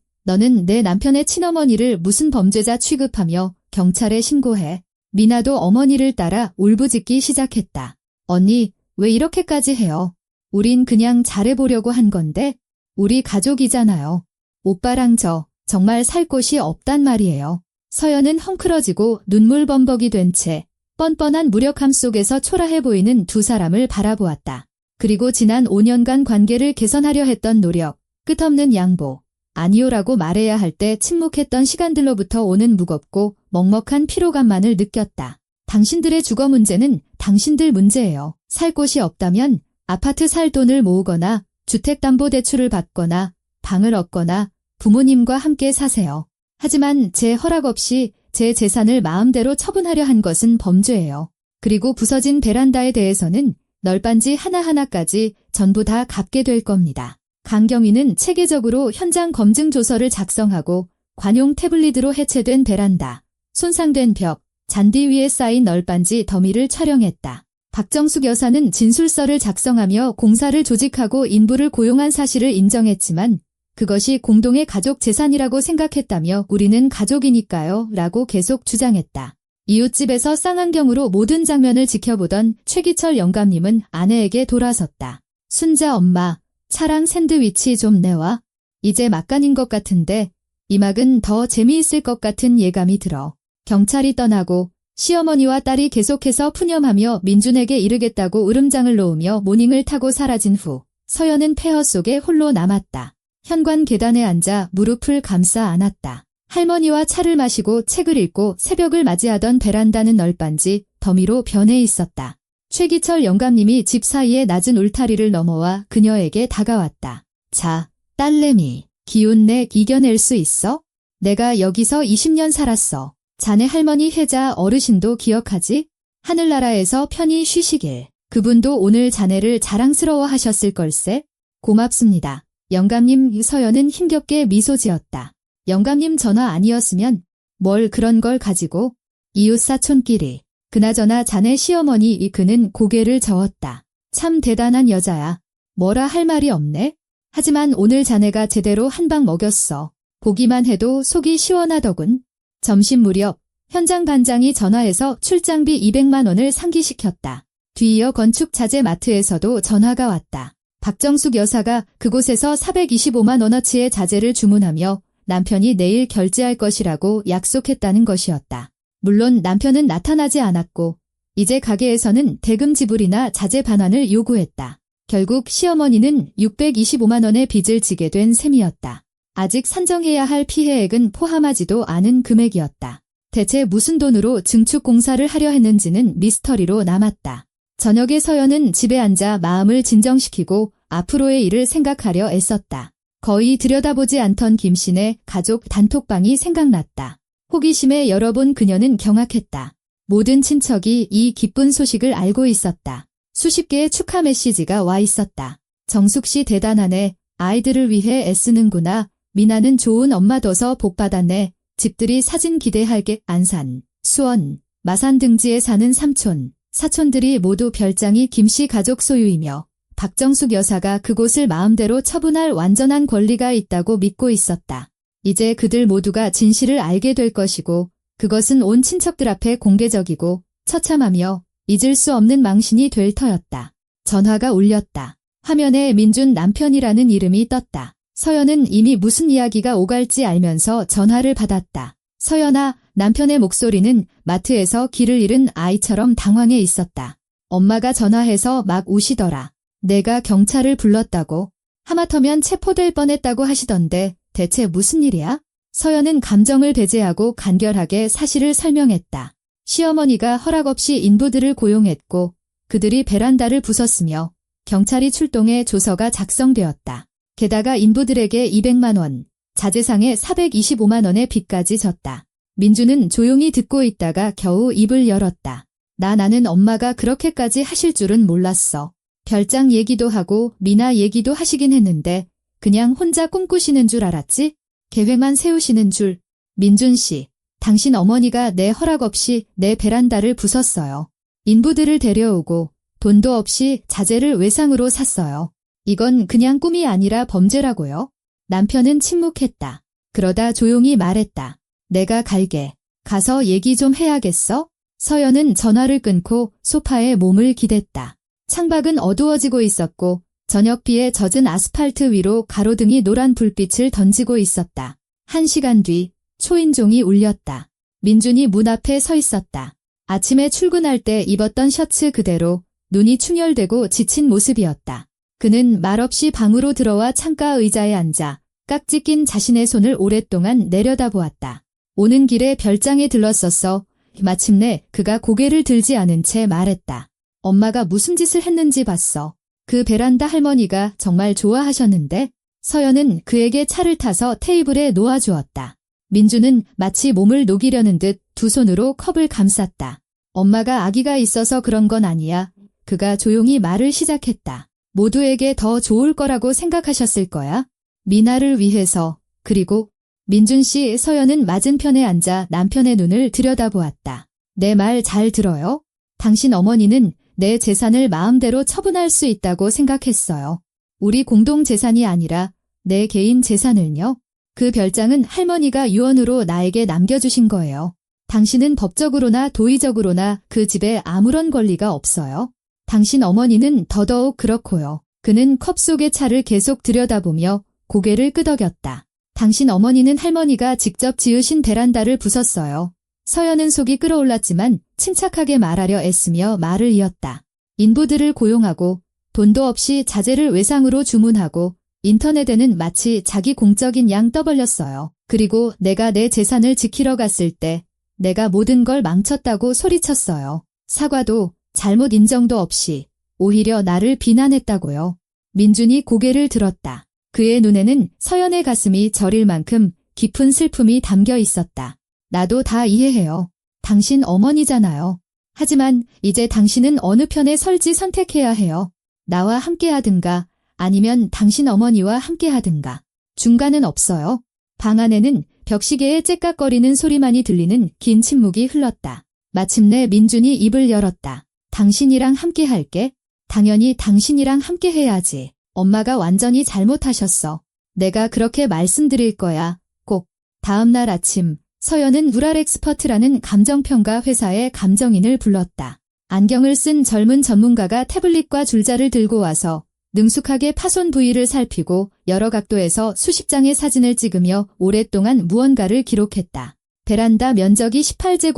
내 남편의 친어머니를 무슨 범죄자 취급하며 경찰에 신고해. 미나도 어머니를 따라 울부짖기 시작했다. 언니, 왜 이렇게까지 해요? 우린 그냥 잘해보려고 한 건데 우리 가족이잖아요. 오빠랑 저 정말 살 곳이 없단 말이에요. 서연은 헝클어지고 눈물범벅이 된 채 뻔뻔한 무력함 속에서 초라해 보이는 두 사람을 바라보았다. 그리고 지난 5년간 관계를 개선하려 했던 노력, 끝없는 양보, 아니요라고 말해야 할 때 침묵했던 시간들로부터 오는 무겁고 먹먹한 피로감만을 느꼈다. 당신들의 주거 문제는 당신들 문제예요. 살 곳이 없다면 아파트 살 돈을 모으거나 주택담보대출을 받거나 방을 얻거나 부모님과 함께 사세요. 하지만 제 허락 없이 제 재산을 마음대로 처분하려 한 것은 범죄예요. 그리고 부서진 베란다에 대해서는 널빤지 하나하나까지 전부 다 갚게 될 겁니다. 강경위는 체계적으로 현장 검증 조서를 작성하고 관용 태블릿으로 해체된 베란다, 손상된 벽, 잔디 위에 쌓인 널빤지 더미를 촬영했다. 박정숙 여사는 진술서를 작성하며 공사를 조직하고 인부를 고용한 사실을 인정했지만 그것이 공동의 가족 재산이라고 생각했다며 우리는 가족이니까요 라고 계속 주장했다. 이웃집에서 쌍안경으로 모든 장면을 지켜보던 최기철 영감님은 아내에게 돌아섰다. 순자 엄마, 차랑 샌드위치 좀 내와. 이제 막간인 것 같은데 이 막은 더 재미있을 것 같은 예감이 들어. 경찰이 떠나고 시어머니와 딸이 계속해서 푸념하며 민준에게 이르겠다고 으름장을 놓으며 모닝을 타고 사라진 후 서연은 폐허 속에 홀로 남았다. 현관 계단에 앉아 무릎을 감싸 안았다. 할머니와 차를 마시고 책을 읽고 새벽을 맞이하던 베란다는 널빤지 더미로 변해 있었다. 최기철 영감님이 집 사이의 낮은 울타리를 넘어와 그녀에게 다가왔다. 자, 딸내미, 기운 내 이겨낼 수 있어? 내가 여기서 20년 살았어. 자네 할머니 혜자 어르신도 기억하지? 하늘나라에서 편히 쉬시길. 그분도 오늘 자네를 자랑스러워 하셨을 걸세? 고맙습니다. 영감님. 서연은 힘겹게 미소 지었다. 영감님 전화 아니었으면 뭘 그런 걸 가지고. 이웃 사촌끼리. 그나저나 자네 시어머니. 그는 고개를 저었다. 참 대단한 여자야. 뭐라 할 말이 없네. 하지만 오늘 자네가 제대로 한 방 먹였어. 보기만 해도 속이 시원하더군. 점심 무렵 현장 반장이 전화해서 출장비 200만 원을 상기시켰다. 뒤이어 건축자재 마트에서도 전화가 왔다. 박정숙 여사가 그곳에서 425만 원어치의 자재를 주문하며 남편이 내일 결제할 것이라고 약속했다는 것이었다. 물론 남편은 나타나지 않았고 이제 가게에서는 대금 지불이나 자재 반환을 요구했다. 결국 시어머니는 625만 원의 빚을 지게 된 셈이었다. 아직 산정해야 할 피해액은 포함하지도 않은 금액이었다. 대체 무슨 돈으로 증축 공사를 하려 했는지는 미스터리로 남았다. 저녁에 서연은 집에 앉아 마음을 진정시키고 앞으로의 일을 생각하려 애썼다. 거의 들여다보지 않던 김씨네 가족 단톡방이 생각났다. 호기심에 열어본 그녀는 경악했다. 모든 친척이 이 기쁜 소식을 알고 있었다. 수십 개의 축하 메시지가 와 있었다. 정숙씨 대단하네. 아이들을 위해 애쓰는구나. 미나는 좋은 엄마 둬서 복받았네. 집들이 사진 기대할게. 안산, 수원, 마산 등지에 사는 삼촌, 사촌들이 모두 별장이 김씨 가족 소유이며 박정숙 여사가 그곳을 마음대로 처분할 완전한 권리가 있다고 믿고 있었다. 이제 그들 모두가 진실을 알게 될 것이고 그것은 온 친척들 앞에 공개적이고 처참하며 잊을 수 없는 망신이 될 터였다. 전화가 울렸다. 화면에 민준 남편이라는 이름이 떴다. 서연은 이미 무슨 이야기가 오갈지 알면서 전화를 받았다. 서연아, 남편의 목소리는 마트에서 길을 잃은 아이처럼 당황해 있었다. 엄마가 전화해서 막 우시더라. 내가 경찰을 불렀다고. 하마터면 체포될 뻔했다고 하시던데 대체 무슨 일이야? 서연은 감정을 배제하고 간결하게 사실을 설명했다. 시어머니가 허락 없이 인부들을 고용했고 그들이 베란다를 부쉈으며 경찰이 출동해 조서가 작성되었다. 게다가 인부들에게 200만 원, 자재상에 425만 원의 빚까지 졌다. 민주는 조용히 듣고 있다가 겨우 입을 열었다. 나는 엄마가 그렇게까지 하실 줄은 몰랐어. 별장 얘기도 하고 미나 얘기도 하시긴 했는데 그냥 혼자 꿈꾸시는 줄 알았지? 계획만 세우시는 줄. 민준 씨, 당신 어머니가 내 허락 없이 내 베란다를 부쉈어요. 인부들을 데려오고 돈도 없이 자재를 외상으로 샀어요. 이건 그냥 꿈이 아니라 범죄라고요. 남편은 침묵했다. 그러다 조용히 말했다. 내가 갈게. 가서 얘기 좀 해야겠어? 서연은 전화를 끊고 소파에 몸을 기댔다. 창밖은 어두워지고 있었고 저녁비에 젖은 아스팔트 위로 가로등이 노란 불빛을 던지고 있었다. 1시간 뒤 초인종이 울렸다. 민준이 문 앞에 서 있었다. 아침에 출근할 때 입었던 셔츠 그대로 눈이 충혈되고 지친 모습이었다. 그는 말없이 방으로 들어와 창가 의자에 앉아 깍지 낀 자신의 손을 오랫동안 내려다보았다. 오는 길에 별장에 들렀었어. 마침내 그가 고개를 들지 않은 채 말했다. 엄마가 무슨 짓을 했는지 봤어. 그 베란다 할머니가 정말 좋아하셨는데. 서연은 그에게 차를 타서 테이블에 놓아주었다. 민주는 마치 몸을 녹이려는 듯 두 손으로 컵을 감쌌다. 엄마가 아기가 있어서 그런 건 아니야. 그가 조용히 말을 시작했다. 모두에게 더 좋을 거라고 생각하셨을 거야. 미나를 위해서. 그리고 민준 씨. 서연은 맞은편에 앉아 남편의 눈을 들여다보았다. 내 말 잘 들어요? 당신 어머니는 내 재산을 마음대로 처분할 수 있다고 생각했어요. 우리 공동 재산이 아니라 내 개인 재산을요? 그 별장은 할머니가 유언으로 나에게 남겨주신 거예요. 당신은 법적으로나 도의적으로나 그 집에 아무런 권리가 없어요. 당신 어머니는 더더욱 그렇고요. 그는 컵 속의 차를 계속 들여다보며 고개를 끄덕였다. 당신 어머니는 할머니가 직접 지으신 베란다를 부쉈어요. 서연은 속이 끓어올랐지만 침착하게 말하려 애쓰며 말을 이었다. 인부들을 고용하고 돈도 없이 자재를 외상으로 주문하고 인터넷에는 마치 자기 공적인 양 떠벌렸어요. 그리고 내가 내 재산을 지키러 갔을 때 내가 모든 걸 망쳤다고 소리쳤어요. 사과도 잘못 인정도 없이 오히려 나를 비난했다고요. 민준이 고개를 들었다. 그의 눈에는 서연의 가슴이 저릴 만큼 깊은 슬픔이 담겨 있었다. 나도 다 이해해요. 당신 어머니잖아요. 하지만 이제 당신은 어느 편에 설지 선택해야 해요. 나와 함께 하든가 아니면 당신 어머니와 함께 하든가. 중간은 없어요. 방 안에는 벽시계의 째깍거리는 소리만이 들리는 긴 침묵이 흘렀다. 마침내 민준이 입을 열었다. 당신이랑 함께 할게. 당연히 당신이랑 함께 해야지. 엄마가 완전히 잘못하셨어. 내가 그렇게 말씀드릴 거야. 꼭. 다음 날 아침 서연은 우랄엑스퍼트라는 감정평가 회사의 감정인을 불렀다. 안경을 쓴 젊은 전문가가 태블릿과 줄자를 들고 와서 능숙하게 파손 부위를 살피고 여러 각도에서 수십 장의 사진을 찍으며 오랫동안 무언가를 기록했다. 베란다 면적이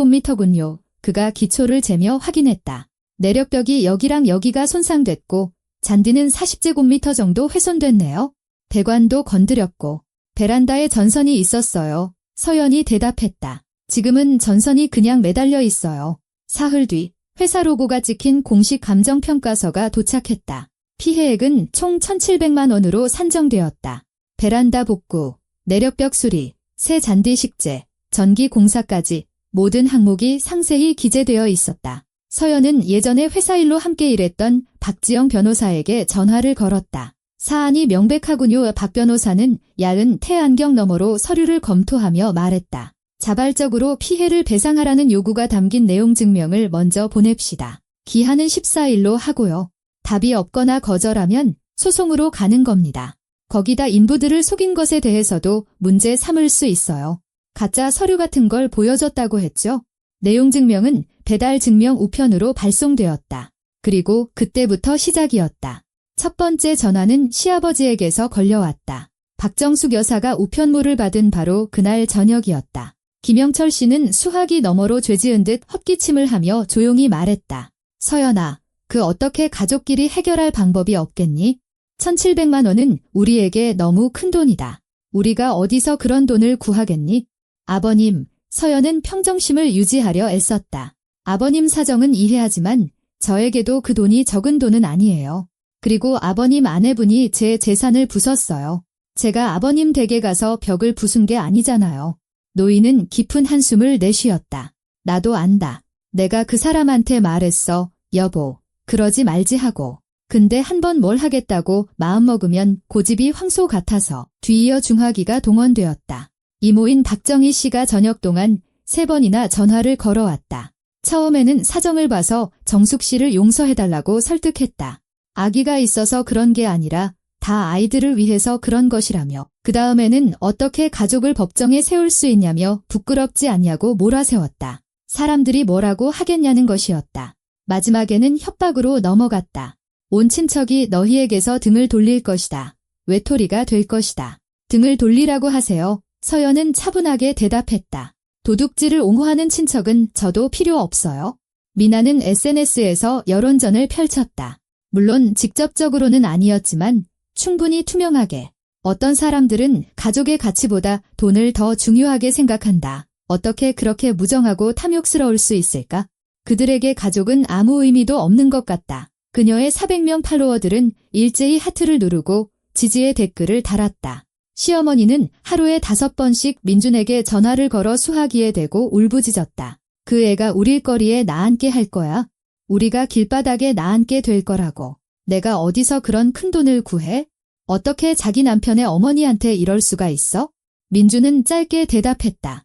18제곱미터군요. 그가 기초를 재며 확인했다. 내력벽이 여기랑 여기가 손상됐고 잔디는 40제곱미터 정도 훼손됐네요. 배관도 건드렸고 베란다에 전선이 있었어요. 서연이 대답했다. 지금은 전선이 그냥 매달려 있어요. 사흘 뒤 회사 로고가 찍힌 공식 감정평가서가 도착했다. 피해액은 총 1,700만 원으로 산정되었다. 베란다 복구, 내력벽 수리, 새 잔디 식재, 전기 공사까지 모든 항목이 상세히 기재되어 있었다. 서연은 예전에 회사 일로 함께 일했던 박지영 변호사에게 전화를 걸었다. 사안이 명백하군요. 박 변호사는 야은 태안경 너머로 서류를 검토하며 말했다. 자발적으로 피해를 배상하라는 요구가 담긴 내용 증명을 먼저 보냅시다. 기한은 14일로 하고요. 답이 없거나 거절하면 소송으로 가는 겁니다. 거기다 인부들을 속인 것에 대해서도 문제 삼을 수 있어요. 가짜 서류 같은 걸 보여줬다고 했죠. 내용 증명은 배달 증명 우편으로 발송되었다. 그리고 그때부터 시작이었다. 첫 번째 전화는 시아버지에게서 걸려왔다. 박정숙 여사가 우편물을 받은 바로 그날 저녁이었다. 김영철 씨는 수화기 너머로 죄지은 듯 헛기침을 하며 조용히 말했다. 서연아, 그 어떻게 가족끼리 해결할 방법이 없겠니? 1,700만 원은 우리에게 너무 큰 돈이다. 우리가 어디서 그런 돈을 구하겠니? 아버님, 서연은 평정심을 유지하려 애썼다. 아버님 사정은 이해하지만 저에게도 그 돈이 적은 돈은 아니에요. 그리고 아버님 아내분이 제 재산을 부쉈어요. 제가 아버님 댁에 가서 벽을 부순 게 아니잖아요. 노인은 깊은 한숨을 내쉬었다. 나도 안다. 내가 그 사람한테 말했어. 여보, 그러지 말지 하고. 근데 한 번 뭘 하겠다고 마음먹으면 고집이 황소 같아서 뒤이어 중화기가 동원되었다. 이모인 박정희 씨가 저녁 동안 3번이나 전화를 걸어왔다. 처음에는 사정을 봐서 정숙 씨를 용서해달라고 설득했다. 아기가 있어서 그런 게 아니라 다 아이들을 위해서 그런 것이라며, 그 다음에는 어떻게 가족을 법정에 세울 수 있냐며 부끄럽지 않냐고 몰아세웠다. 사람들이 뭐라고 하겠냐는 것이었다. 마지막에는 협박으로 넘어갔다. 온 친척이 너희에게서 등을 돌릴 것이다. 외톨이가 될 것이다. 등을 돌리라고 하세요. 서연은 차분하게 대답했다. 도둑질을 옹호하는 친척은 저도 필요 없어요. 미나는 SNS에서 여론전을 펼쳤다. 물론 직접적으로는 아니었지만 충분히 투명하게. 어떤 사람들은 가족의 가치보다 돈을 더 중요하게 생각한다. 어떻게 그렇게 무정하고 탐욕스러울 수 있을까? 그들에게 가족은 아무 의미도 없는 것 같다. 그녀의 400명 팔로워들은 일제히 하트를 누르고 지지의 댓글을 달았다. 시어머니는 하루에 5번씩 민준에게 전화를 걸어 수화기에 대고 울부짖었다. 그 애가 우릴 거리에 나앉게 할 거야. 우리가 길바닥에 나앉게 될 거라고. 내가 어디서 그런 큰 돈을 구해? 어떻게 자기 남편의 어머니한테 이럴 수가 있어? 민준은 짧게 대답했다.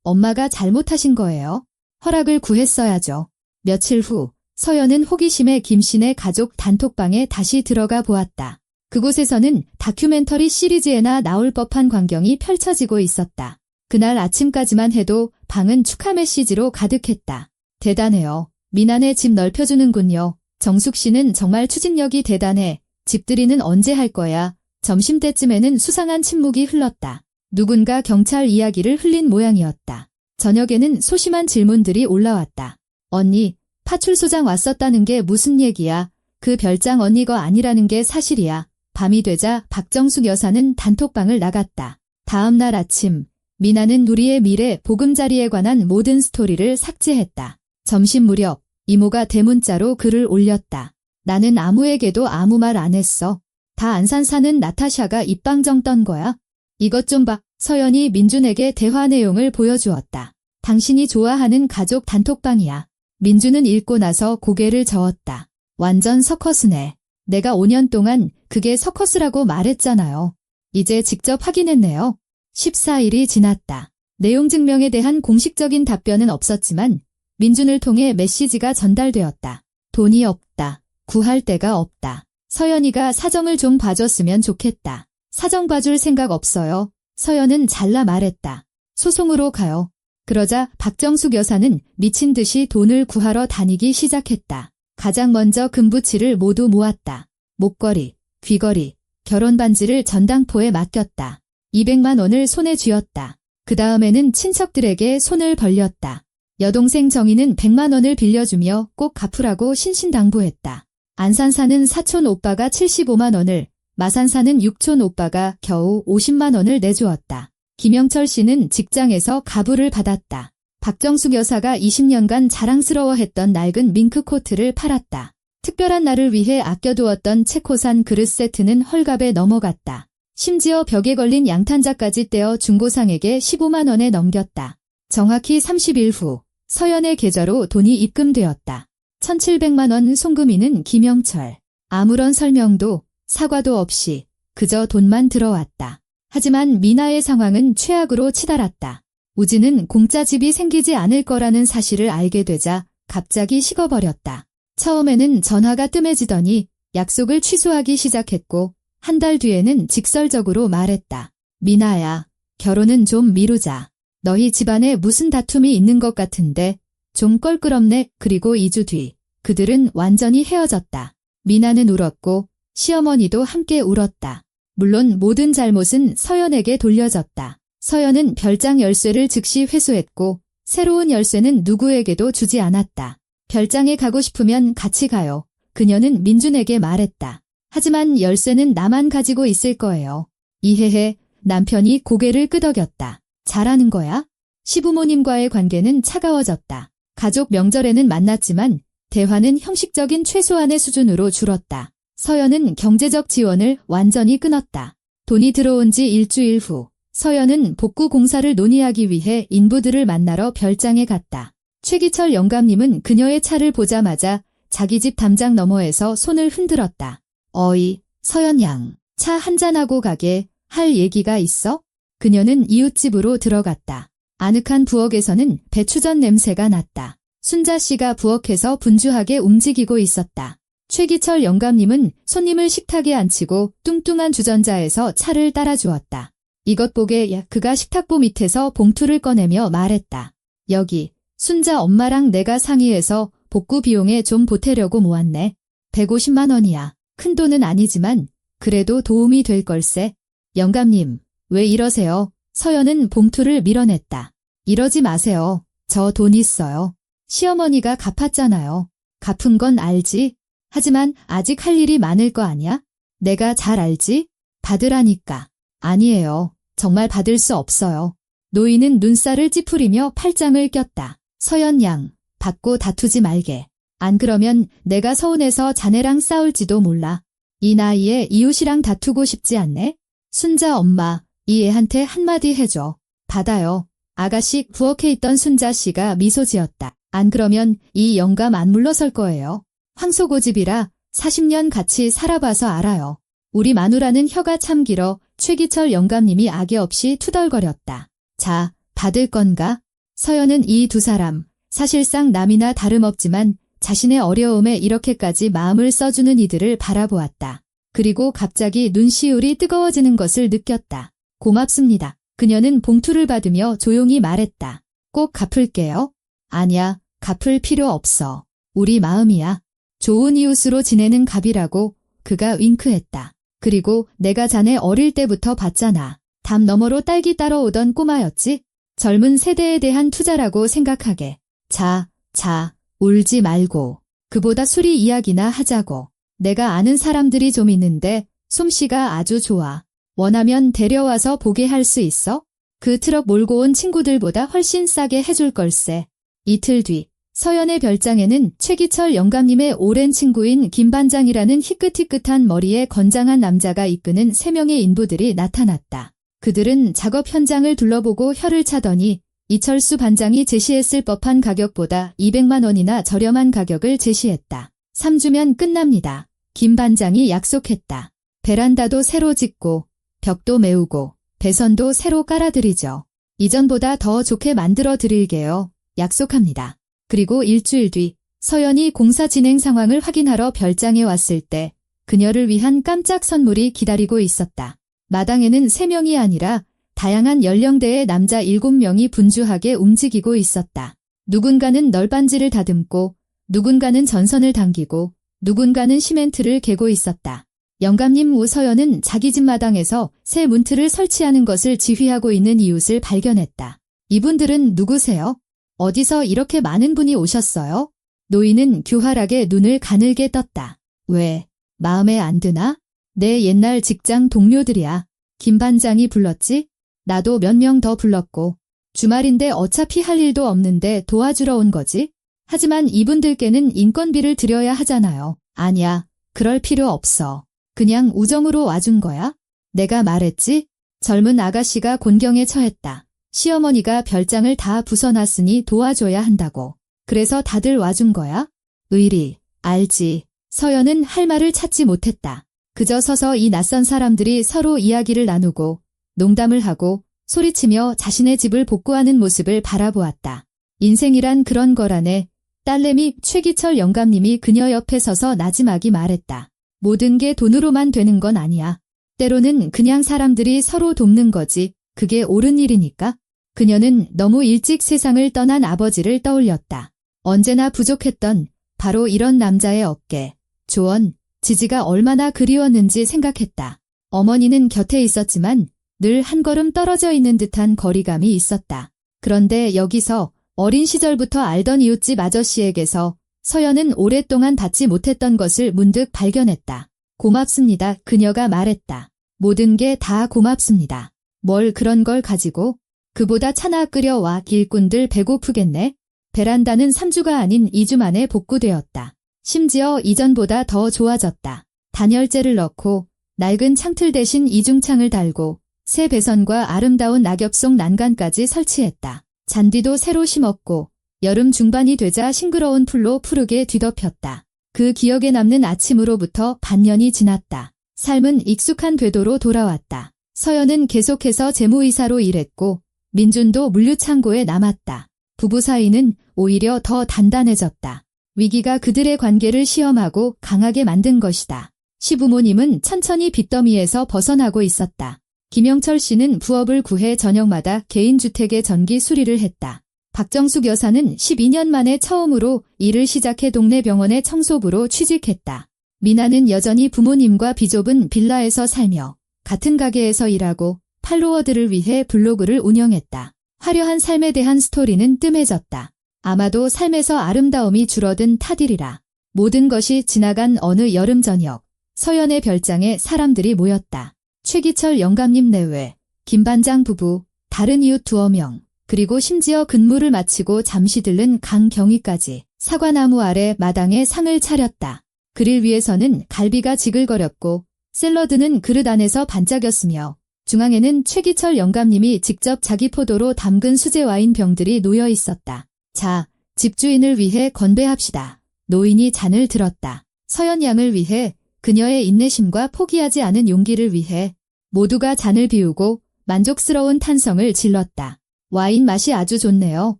엄마가 잘못하신 거예요. 허락을 구했어야죠. 며칠 후 서연은 호기심에 김씨네 가족 단톡방에 다시 들어가 보았다. 그곳에서는 다큐멘터리 시리즈에나 나올 법한 광경이 펼쳐지고 있었다. 그날 아침까지만 해도 방은 축하 메시지로 가득했다. 대단해요. 미나네 집 넓혀주는군요. 정숙 씨는 정말 추진력이 대단해. 집들이는 언제 할 거야? 점심때쯤에는 수상한 침묵이 흘렀다. 누군가 경찰 이야기를 흘린 모양이었다. 저녁에는 소심한 질문들이 올라왔다. 언니, 파출소장 왔었다는 게 무슨 얘기야? 그 별장 언니 거 아니라는 게 사실이야. 밤이 되자 박정숙 여사는 단톡방을 나갔다. 다음 날 아침, 미나는 우리의 미래 보금자리에 관한 모든 스토리를 삭제했다. 점심 무렵 이모가 대문자로 글을 올렸다. 나는 아무에게도 아무 말 안 했어. 다 안산 사는 나타샤가 입방정 떤 거야. 이것 좀 봐. 서연이 민준에게 대화 내용을 보여주었다. 당신이 좋아하는 가족 단톡방이야. 민준은 읽고 나서 고개를 저었다. 완전 서커스네. 내가 5년 동안 그게 서커스라고 말했잖아요. 이제 직접 확인했네요. 14일이 지났다. 내용 증명에 대한 공식적인 답변은 없었지만 민준을 통해 메시지가 전달되었다. 돈이 없다. 구할 데가 없다. 서연이가 사정을 좀 봐줬으면 좋겠다. 사정 봐줄 생각 없어요. 서연은 잘라 말했다. 소송으로 가요. 그러자 박정숙 여사는 미친 듯이 돈을 구하러 다니기 시작했다. 가장 먼저 금부치를 모두 모았다. 목걸이, 귀걸이, 결혼반지를 전당포에 맡겼다. 200만 원을 손에 쥐었다. 그 다음에는 친척들에게 손을 벌렸다. 여동생 정희는 100만 원을 빌려주며 꼭 갚으라고 신신당부했다. 안산 사는 사촌 오빠가 75만 원을, 마산 사는 육촌 오빠가 겨우 50만 원을 내주었다. 김영철 씨는 직장에서 가부를 받았다. 박정숙 여사가 20년간 자랑스러워했던 낡은 밍크 코트를 팔았다. 특별한 날을 위해 아껴두었던 체코산 그릇 세트는 헐값에 넘어갔다. 심지어 벽에 걸린 양탄자까지 떼어 중고상에게 15만 원에 넘겼다. 정확히 30일 후 서연의 계좌로 돈이 입금되었다. 1,700만 원 송금이는 김영철. 아무런 설명도 사과도 없이 그저 돈만 들어왔다. 하지만 미나의 상황은 최악으로 치달았다. 우진은 공짜 집이 생기지 않을 거라는 사실을 알게 되자 갑자기 식어버렸다. 처음에는 전화가 뜸해지더니 약속을 취소하기 시작했고 한 달 뒤에는 직설적으로 말했다. 미나야, 결혼은 좀 미루자. 너희 집안에 무슨 다툼이 있는 것 같은데 좀 껄끄럽네. 그리고 2주 뒤 그들은 완전히 헤어졌다. 미나는 울었고 시어머니도 함께 울었다. 물론 모든 잘못은 서연에게 돌려졌다. 서연은 별장 열쇠를 즉시 회수했고 새로운 열쇠는 누구에게도 주지 않았다. 별장에 가고 싶으면 같이 가요. 그녀는 민준에게 말했다. 하지만 열쇠는 나만 가지고 있을 거예요. 이해해. 남편이 고개를 끄덕였다. 잘하는 거야? 시부모님과의 관계는 차가워졌다. 가족 명절에는 만났지만 대화는 형식적인 최소한의 수준으로 줄었다. 서연은 경제적 지원을 완전히 끊었다. 돈이 들어온 지 일주일 후 서연은 복구 공사를 논의하기 위해 인부들을 만나러 별장에 갔다. 최기철 영감님은 그녀의 차를 보자마자 자기 집 담장 너머에서 손을 흔들었다. 어이, 서연 양, 차 한잔하고 가게 할 얘기가 있어? 그녀는 이웃집으로 들어갔다. 아늑한 부엌에서는 배추전 냄새가 났다. 순자 씨가 부엌에서 분주하게 움직이고 있었다. 최기철 영감님은 손님을 식탁에 앉히고 뚱뚱한 주전자에서 차를 따라주었다. 이것 보게 그가 식탁보 밑에서 봉투를 꺼내며 말했다. 여기 순자 엄마랑 내가 상의해서 복구 비용에 좀 보태려고 모았네. 150만 원이야. 큰 돈은 아니지만 그래도 도움이 될 걸세. 영감님, 왜 이러세요? 서연은 봉투를 밀어냈다. 이러지 마세요. 저 돈 있어요. 시어머니가 갚았잖아요. 갚은 건 알지? 하지만 아직 할 일이 많을 거 아니야? 내가 잘 알지? 받으라니까. 아니에요. 정말 받을 수 없어요. 노인은 눈살을 찌푸리며 팔짱을 꼈다. 서연 양, 받고 다투지 말게. 안 그러면 내가 서운해서 자네랑 싸울지도 몰라. 이 나이에 이웃이랑 다투고 싶지 않네? 순자 엄마, 이 애한테 한마디 해줘. 받아요. 아가씨 부엌에 있던 순자 씨가 미소 지었다. 안 그러면 이 영감 안 물러설 거예요. 황소고집이라 40년 같이 살아봐서 알아요. 우리 마누라는 혀가 참 길어. 최기철 영감님이 악의 없이 투덜거렸다. 자, 받을 건가? 서연은 이 두 사람, 사실상 남이나 다름없지만 자신의 어려움에 이렇게까지 마음을 써주는 이들을 바라보았다. 그리고 갑자기 눈시울이 뜨거워지는 것을 느꼈다. 고맙습니다. 그녀는 봉투를 받으며 조용히 말했다. 꼭 갚을게요. 아니야, 갚을 필요 없어. 우리 마음이야. 좋은 이웃으로 지내는 갑이라고. 그가 윙크했다. 그리고 내가 자네 어릴 때부터 봤잖아. 담 너머로 딸기 따러 오던 꼬마였지? 젊은 세대에 대한 투자라고 생각하게. 자, 울지 말고. 그보다 수리 이야기나 하자고. 내가 아는 사람들이 좀 있는데 솜씨가 아주 좋아. 원하면 데려와서 보게 할 수 있어? 그 트럭 몰고 온 친구들보다 훨씬 싸게 해줄 걸세. 이틀 뒤 서연의 별장에는 최기철 영감님의 오랜 친구인 김반장이라는 희끗희끗한 머리에 건장한 남자가 이끄는 3명의 인부들이 나타났다. 그들은 작업 현장을 둘러보고 혀를 차더니 이철수 반장이 제시했을 법한 가격보다 200만 원이나 저렴한 가격을 제시했다. 3주면 끝납니다. 김 반장이 약속했다. 베란다도 새로 짓고 벽도 메우고 배선도 새로 깔아드리죠. 이전보다 더 좋게 만들어 드릴게요. 약속합니다. 그리고 일주일 뒤 서연이 공사 진행 상황을 확인하러 별장에 왔을 때 그녀를 위한 깜짝 선물이 기다리고 있었다. 마당에는 3명이 아니라 다양한 연령대의 남자 7명이 분주하게 움직이고 있었다. 누군가는 널빤지를 다듬고 누군가는 전선을 당기고 누군가는 시멘트를 개고 있었다. 영감님 우서연은 자기 집 마당에서 새 문틀을 설치하는 것을 지휘하고 있는 이웃을 발견했다. 이분들은 누구세요? 어디서 이렇게 많은 분이 오셨어요? 노인은 교활하게 눈을 가늘게 떴다. 왜? 마음에 안 드나? 내 옛날 직장 동료들이야. 김 반장이 불렀지? 나도 몇 명 더 불렀고. 주말인데 어차피 할 일도 없는데 도와주러 온 거지? 하지만 이분들께는 인건비를 드려야 하잖아요. 아니야, 그럴 필요 없어. 그냥 우정으로 와준 거야? 내가 말했지? 젊은 아가씨가 곤경에 처했다. 시어머니가 별장을 다 부숴놨으니 도와줘야 한다고. 그래서 다들 와준 거야? 의리, 알지. 서연은 할 말을 찾지 못했다. 그저 서서 이 낯선 사람들이 서로 이야기를 나누고 농담을 하고 소리치며 자신의 집을 복구하는 모습을 바라보았다. 인생이란 그런 거라네. 딸내미 최기철 영감님이 그녀 옆에 서서 나지막이 말했다. 모든 게 돈으로만 되는 건 아니야. 때로는 그냥 사람들이 서로 돕는 거지. 그게 옳은 일이니까. 그녀는 너무 일찍 세상을 떠난 아버지를 떠올렸다. 언제나 부족했던 바로 이런 남자의 어깨, 조언, 지지가 얼마나 그리웠는지 생각했다. 어머니는 곁에 있었지만 늘 한 걸음 떨어져 있는 듯한 거리감이 있었다. 그런데 여기서 어린 시절부터 알던 이웃집 아저씨에게서 서연은 오랫동안 받지 못했던 것을 문득 발견했다. 고맙습니다. 그녀가 말했다. 모든 게 다 고맙습니다. 뭘 그런 걸 가지고? 그보다 차나 끓여와 일꾼들 배고프겠네. 베란다는 3주가 아닌 2주 만에 복구되었다. 심지어 이전보다 더 좋아졌다. 단열재를 넣고 낡은 창틀 대신 이중창을 달고 새 배선과 아름다운 낙엽송 난간까지 설치했다. 잔디도 새로 심었고 여름 중반이 되자 싱그러운 풀로 푸르게 뒤덮였다. 그 기억에 남는 아침으로부터 반년이 지났다. 삶은 익숙한 궤도로 돌아왔다. 서연은 계속해서 재무이사로 일했고 민준도 물류창고에 남았다. 부부 사이는 오히려 더 단단해졌다. 위기가 그들의 관계를 시험하고 강하게 만든 것이다. 시부모님은 천천히 빚더미에서 벗어나고 있었다. 김영철 씨는 부업을 구해 저녁마다 개인주택의 전기 수리를 했다. 박정숙 여사는 12년 만에 처음으로 일을 시작해 동네 병원의 청소부로 취직했다. 미나는 여전히 부모님과 비좁은 빌라에서 살며 같은 가게에서 일하고 팔로워들을 위해 블로그를 운영했다. 화려한 삶에 대한 스토리는 뜸해졌다. 아마도 삶에서 아름다움이 줄어든 탓이리라. 모든 것이 지나간 어느 여름 저녁, 서연의 별장에 사람들이 모였다. 최기철 영감님 내외, 김반장 부부, 다른 이웃 2명, 그리고 심지어 근무를 마치고 잠시 들른 강경희까지 사과나무 아래 마당에 상을 차렸다. 그릴 위에서는 갈비가 지글거렸고 샐러드는 그릇 안에서 반짝였으며 중앙에는 최기철 영감님이 직접 자기 포도로 담근 수제 와인 병들이 놓여 있었다. 자, 집주인을 위해 건배합시다. 노인이 잔을 들었다. 서연 양을 위해, 그녀의 인내심과 포기하지 않은 용기를 위해 모두가 잔을 비우고 만족스러운 탄성을 질렀다. 와인 맛이 아주 좋네요.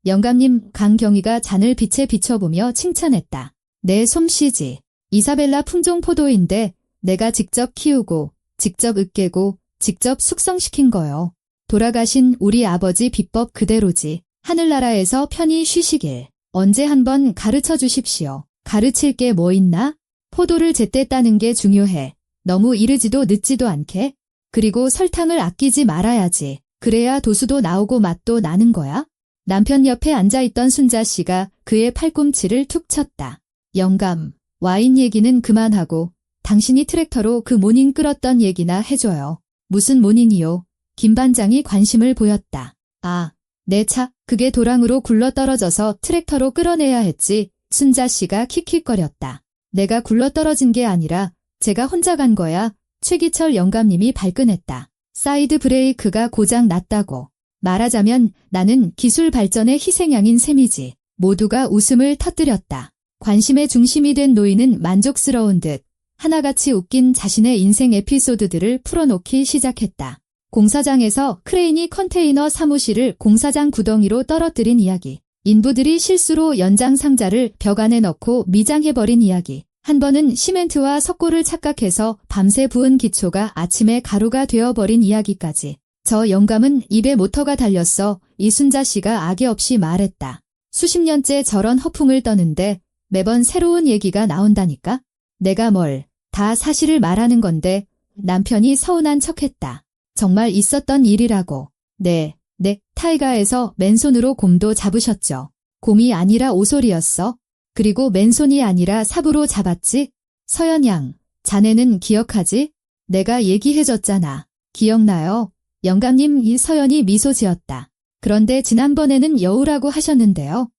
영감님. 강경희가 잔을 빛에 비춰보며 칭찬했다. 내 솜씨지. 이사벨라 품종 포도인데 내가 직접 키우고 직접 으깨고 직접 숙성시킨 거요. 돌아가신 우리 아버지 비법 그대로지. 하늘나라에서 편히 쉬시길. 언제 한번 가르쳐 주십시오. 가르칠 게 뭐 있나? 포도를 제때 따는 게 중요해. 너무 이르지도 늦지도 않게. 그리고 설탕을 아끼지 말아야지. 그래야 도수도 나오고 맛도 나는 거야. 남편 옆에 앉아있던 순자 씨가 그의 팔꿈치를 툭 쳤다. 영감, 와인 얘기는 그만하고 당신이 트랙터로 그 모닝 끌었던 얘기나 해줘요. 무슨 모닝이요? 김 반장이 관심을 보였다. 아, 내 차, 그게 도랑으로 굴러떨어져서 트랙터로 끌어내야 했지. 순자 씨가 킥킥거렸다. 내가 굴러떨어진 게 아니라 제가 혼자 간 거야. 최기철 영감님이 발끈했다. 사이드 브레이크가 고장 났다고. 말하자면 나는 기술 발전의 희생양인 셈이지. 모두가 웃음을 터뜨렸다. 관심의 중심이 된 노인은 만족스러운 듯 하나같이 웃긴 자신의 인생 에피소드들을 풀어놓기 시작했다. 공사장에서 크레인이 컨테이너 사무실을 공사장 구덩이로 떨어뜨린 이야기. 인부들이 실수로 연장 상자를 벽 안에 넣고 미장해버린 이야기. 한 번은 시멘트와 석고를 착각해서 밤새 부은 기초가 아침에 가루가 되어버린 이야기까지. 저 영감은 입에 모터가 달렸어. 이순자 씨가 악의 없이 말했다. 수십 년째 저런 허풍을 떠는데 매번 새로운 얘기가 나온다니까? 내가 뭘, 다 사실을 말하는 건데 남편이 서운한 척했다. 정말 있었던 일이라고. 네, 타이가에서 맨손으로 곰도 잡으셨죠. 곰이 아니라 오솔이었어. 그리고 맨손이 아니라 삽으로 잡았지? 서연양, 자네는 기억하지? 내가 얘기해줬잖아. 기억나요? 영감님. 이 서연이 미소 지었다. 그런데 지난번에는 여우라고 하셨는데요.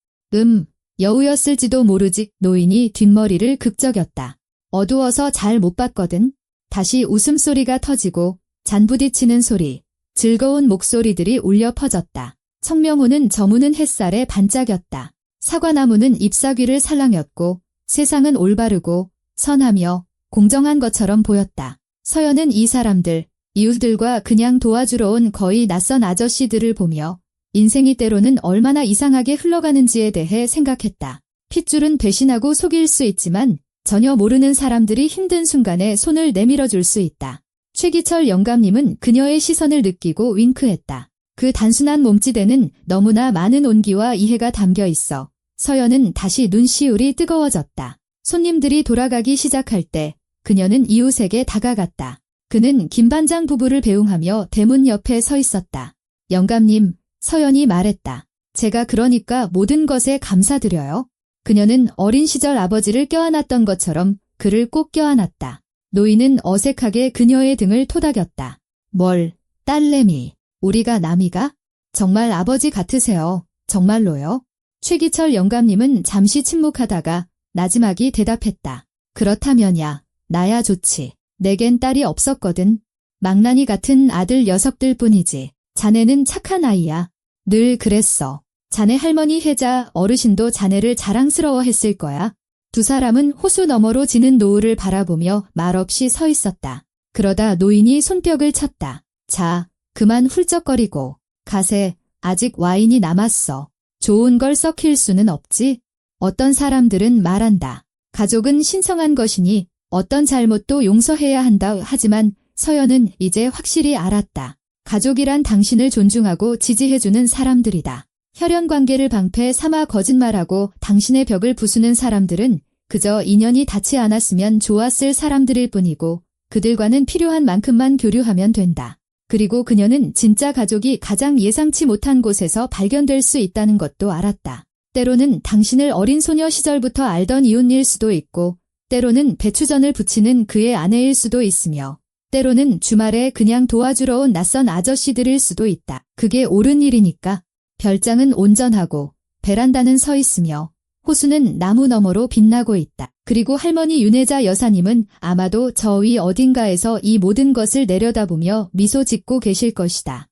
여우였을지도 모르지. 노인이 뒷머리를 극적였다. 어두워서 잘 못 봤거든. 다시 웃음소리가 터지고 잔부딪히는 소리, 즐거운 목소리들이 울려 퍼졌다. 청명호는 저무는 햇살에 반짝였다. 사과나무는 잎사귀를 살랑였고 세상은 올바르고 선하며 공정한 것처럼 보였다. 서연은 이 사람들, 이웃들과 그냥 도와주러 온 거의 낯선 아저씨들을 보며 인생이 때로는 얼마나 이상하게 흘러가는지에 대해 생각했다. 핏줄은 배신하고 속일 수 있지만 전혀 모르는 사람들이 힘든 순간에 손을 내밀어 줄 수 있다. 최기철 영감님은 그녀의 시선을 느끼고 윙크했다. 그 단순한 몸짓에는 너무나 많은 온기와 이해가 담겨 있어 서연은 다시 눈시울이 뜨거워졌다. 손님들이 돌아가기 시작할 때 그녀는 이웃에게 다가갔다. 그는 김반장 부부를 배웅하며 대문 옆에 서 있었다. 영감님, 서연이 말했다. 제가 그러니까 모든 것에 감사드려요. 그녀는 어린 시절 아버지를 껴안았던 것처럼 그를 꼭 껴안았다. 노인은 어색하게 그녀의 등을 토닥였다. 뭘, 딸내미, 우리가 남이가? 정말 아버지 같으세요. 정말로요? 최기철 영감님은 잠시 침묵하다가 나지막이 대답했다. 그렇다면야, 나야 좋지. 내겐 딸이 없었거든. 망나니 같은 아들 녀석들 뿐이지. 자네는 착한 아이야. 늘 그랬어. 자네 할머니 혜자 어르신도 자네를 자랑스러워했을 거야. 두 사람은 호수 너머로 지는 노을을 바라보며 말없이 서 있었다. 그러다 노인이 손뼉을 쳤다. 자, 그만 훌쩍거리고 가세, 아직 와인이 남았어. 좋은 걸 썩힐 수는 없지? 어떤 사람들은 말한다. 가족은 신성한 것이니 어떤 잘못도 용서해야 한다. 하지만 서연은 이제 확실히 알았다. 가족이란 당신을 존중하고 지지해주는 사람들이다. 혈연 관계를 방패 삼아 거짓말하고 당신의 벽을 부수는 사람들은 그저 인연이 닿지 않았으면 좋았을 사람들일 뿐이고 그들과는 필요한 만큼만 교류하면 된다. 그리고 그녀는 진짜 가족이 가장 예상치 못한 곳에서 발견될 수 있다는 것도 알았다. 때로는 당신을 어린 소녀 시절부터 알던 이웃일 수도 있고 때로는 배추전을 부치는 그의 아내일 수도 있으며 때로는 주말에 그냥 도와주러 온 낯선 아저씨들일 수도 있다. 그게 옳은 일이니까. 별장은 온전하고 베란다는 서 있으며 호수는 나무 너머로 빛나고 있다. 그리고 할머니 윤혜자 여사님은 아마도 저 위 어딘가에서 이 모든 것을 내려다보며 미소 짓고 계실 것이다.